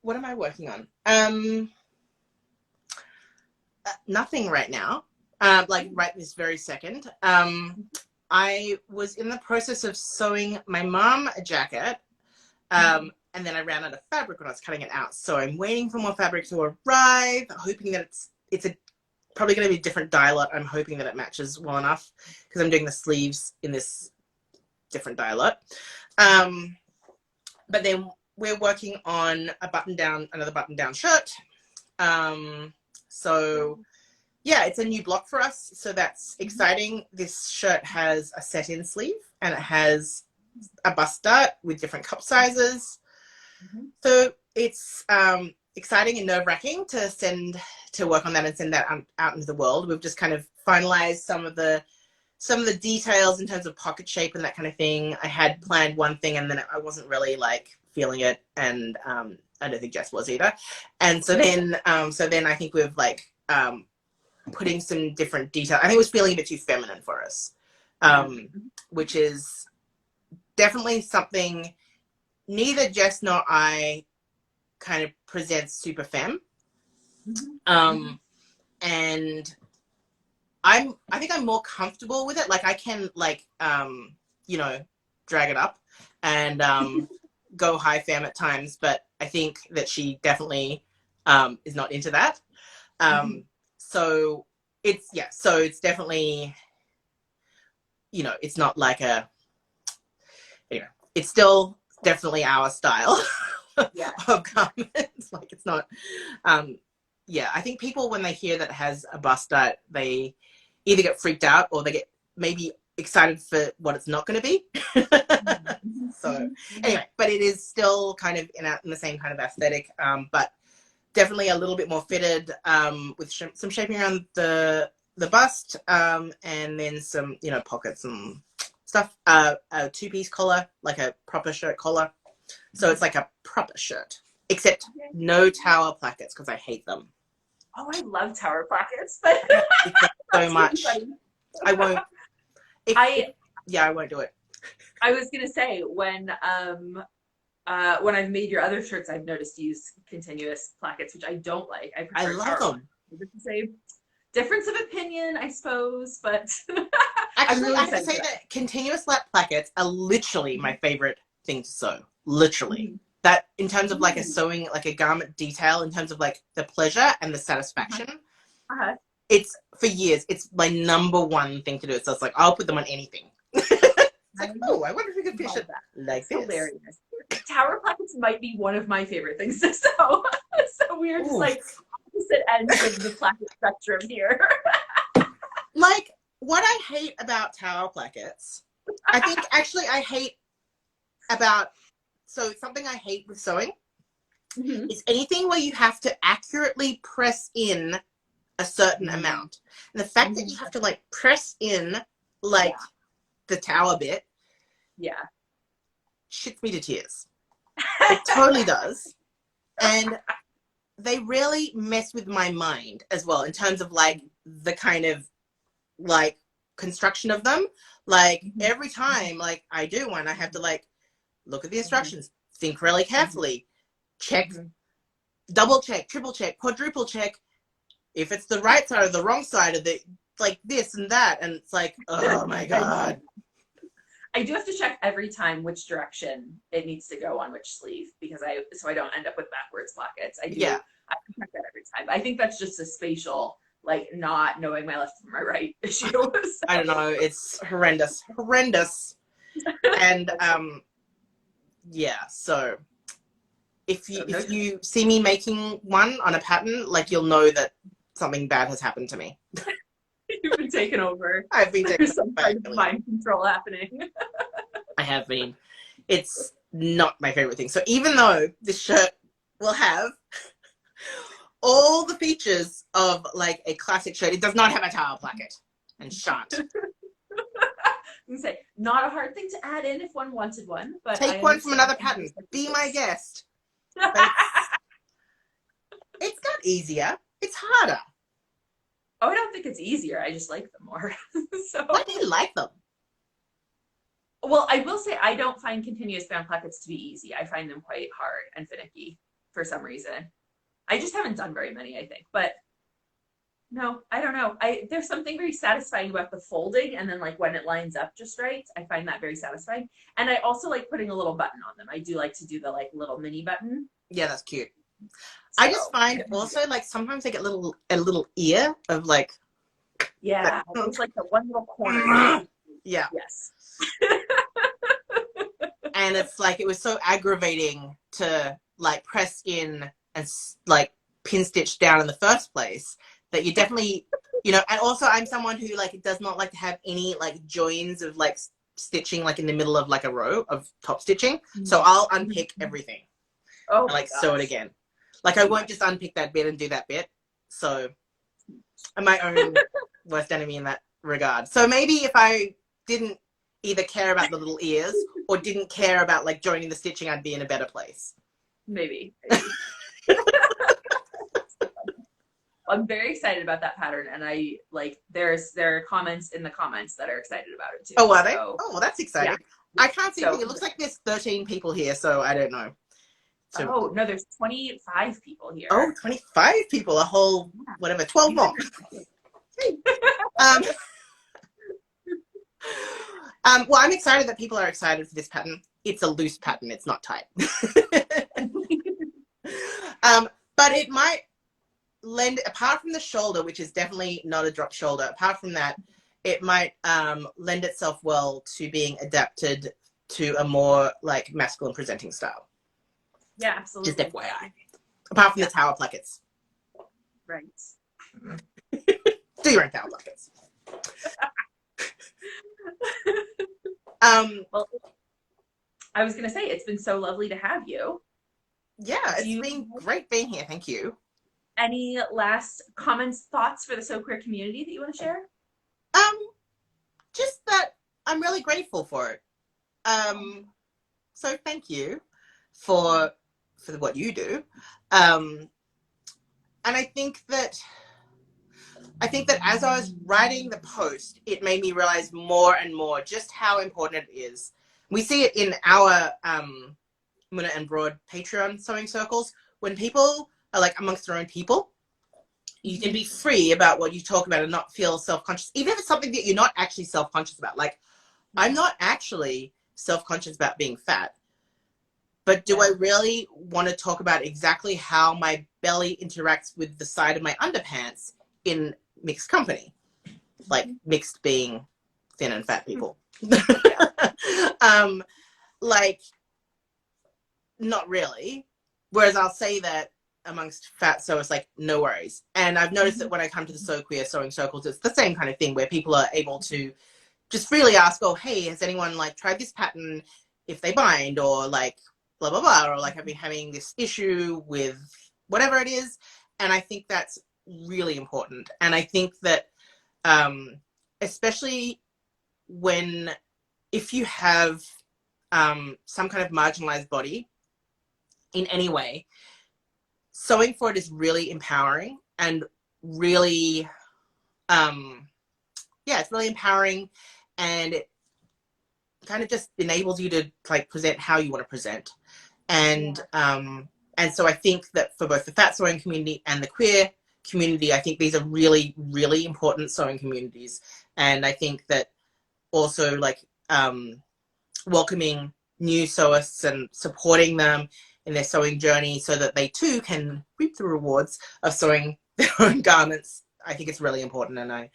What am I working on? Nothing right now. Like right this very second. I was in the process of sewing my mom a jacket. And then I ran out of fabric when I was cutting it out. So I'm waiting for more fabric to arrive, hoping that it's probably going to be a different dye lot. I'm hoping that it matches well enough because I'm doing the sleeves in this different dye lot. But then we're working on another button-down shirt. So yeah, it's a new block for us. So that's exciting. This shirt has a set-in sleeve and it has a bust dart with different cup sizes. So it's exciting and nerve-wracking to work on that and send that out into the world. We've just kind of finalized some of the details in terms of pocket shape and that kind of thing. I had planned one thing and then I wasn't really like feeling it, and I don't think Jess was either. And so then I think we've like putting some different detail. I think it was feeling a bit too feminine for us, which is definitely something neither Jess nor I kind of presents super femme. And I think I'm more comfortable with it. Like I can like, drag it up and go high femme at times, but I think that she definitely is not into that. So it's definitely, it's not like it's still definitely our style of garments. Like it's not, I think people, when they hear that it has a bust dart, they either get freaked out or they get maybe excited for what it's not going to be. So anyway, but it is still kind of in the same kind of aesthetic, but definitely a little bit more fitted, with some shaping around the bust, and then some, pockets and stuff, a two-piece collar, like a proper shirt collar. So it's like a proper shirt, except no tower plackets because I hate them. Oh, I love tower plackets, but so much. I won't. I won't do it. I was gonna say when I've made your other shirts, I've noticed you use continuous plackets, which I don't like. I love them. It's a difference of opinion, I suppose, but actually, really I have to say that continuous lap plackets are literally my favorite thing to sew. Literally. That in terms of like a sewing, like a garment detail, in terms of like the pleasure and the satisfaction, It's for years. It's my number one thing to do. So it's like I'll put them on anything. It's like, oh, I wonder if we could fish it like this. Hilarious. Tower plackets might be one of my favorite things to sew. So we're just like opposite ends of the placket spectrum here. Like what I hate about tower plackets, I think actually I hate about something I hate with sewing is anything where you have to accurately press in a certain amount. And the fact that you have to like press in like the tower bit shits me to tears. It totally does. And they really mess with my mind as well in terms of like the kind of like construction of them. Like every time like I do one, I have to like look at the instructions, think really carefully, check, double check, triple check, quadruple check if it's the right side or the wrong side of the like this and that. And it's like, oh my God. I do have to check every time which direction it needs to go on which sleeve so I don't end up with backwards plackets. I check that every time. I think that's just a spatial, like not knowing my left from my right issue. So. I don't know. It's horrendous. And so if you see me making one on a pattern, like you'll know that something bad has happened to me. You've been taken over. I've been taken over. There's some kind of mind control happening. I have been. It's not my favorite thing. So even though this shirt will have all the features of like a classic shirt, it does not have a tower placket and shan't. You say not a hard thing to add in if one wanted one, but take one from another pattern. Be my guest. It's not easier. It's harder. Oh, I don't think it's easier. I just like them more. So. Why do you like them? Well, I will say I don't find continuous band plackets to be easy. I find them quite hard and finicky for some reason. I just haven't done very many, I think. But no, I don't know. There's something very satisfying about the folding and then like when it lines up just right. I find that very satisfying. And I also like putting a little button on them. I do like to do the like little mini button. Yeah, that's cute. So, I just find also like sometimes I get a little ear of like it's like the one little corner. Yeah. Yes. And it's like it was so aggravating to like press in and like pin stitch down in the first place that you definitely and also I'm someone who like does not like to have any like joins of like stitching like in the middle of like a row of top stitching. So I'll unpick everything. And like sew it again. Like I won't just unpick that bit and do that bit. So I'm my own worst enemy in that regard. So maybe if I didn't either care about the little ears or didn't care about like joining the stitching, I'd be in a better place. Maybe. I'm very excited about that pattern, and I like there are comments in the comments that are excited about it too. Oh, are they? Oh, well, that's exciting. Yeah. I can't see anything. It looks like there's 13 people here, so I don't know. So, no, there's 25 people here. Oh, 25 people, a whole, 12 more. Well, I'm excited that people are excited for this pattern. It's a loose pattern. It's not tight. But it might lend, apart from the shoulder, which is definitely not a drop shoulder, apart from that, it might lend itself well to being adapted to a more like masculine presenting style. Yeah, absolutely. Just FYI. Apart from the tower plackets. Right. Do your own tower plackets. Well, I was going to say, it's been so lovely to have you. Yeah, it's been great being here. Thank you. Any last comments, thoughts for the SewQueer community that you want to share? Just that I'm really grateful for it. So thank you for what you do. And I think that as I was writing the post, it made me realize more and more just how important it is. We see it in our Muna and Broad Patreon sewing circles. When people are like amongst their own people, you can be free about what you talk about and not feel self-conscious, even if it's something that you're not actually self-conscious about. Like, I'm not actually self-conscious about being fat, but do I really want to talk about exactly how my belly interacts with the side of my underpants in mixed company, like mixed being thin and fat people. Yeah. Like, not really. Whereas I'll say that amongst fat sewists, like, no worries. And I've noticed that when I come to the SewQueer sewing circles, it's the same kind of thing where people are able to just freely ask, oh, hey, has anyone like tried this pattern if they bind, or like blah, blah, blah, or like I've been having this issue with whatever it is. And I think that's really important. And I think that especially when, if you have some kind of marginalized body in any way, sewing for it is really empowering and really, it's really empowering, and it kind of just enables you to like present how you want to present. And so I think that for both the fat sewing community and the queer community, I think these are really, really important sewing communities. And I think that also like welcoming new sewists and supporting them in their sewing journey so that they too can reap the rewards of sewing their own garments, I think it's really important. And I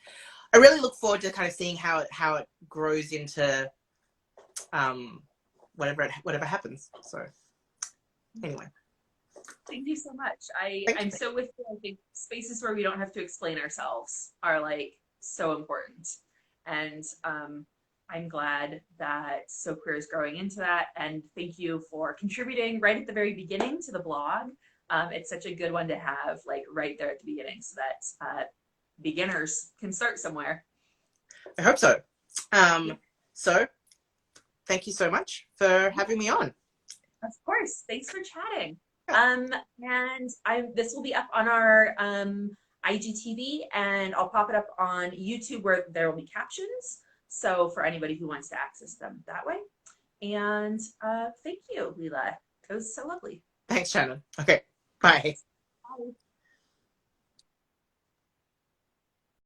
really look forward to kind of seeing how it grows into whatever happens. So anyway. Thank you so much. I'm so with you. I think spaces where we don't have to explain ourselves are like so important. And I'm glad that SewQueer is growing into that. And thank you for contributing right at the very beginning to the blog. It's such a good one to have like right there at the beginning so that beginners can start somewhere. I hope so. So thank you so much for having me on. Of course. Thanks for chatting. And this will be up on our IGTV, and I'll pop it up on YouTube where there will be captions. So for anybody who wants to access them that way. And thank you, Leila. It was so lovely. Thanks, Shannon. Okay, bye. Bye.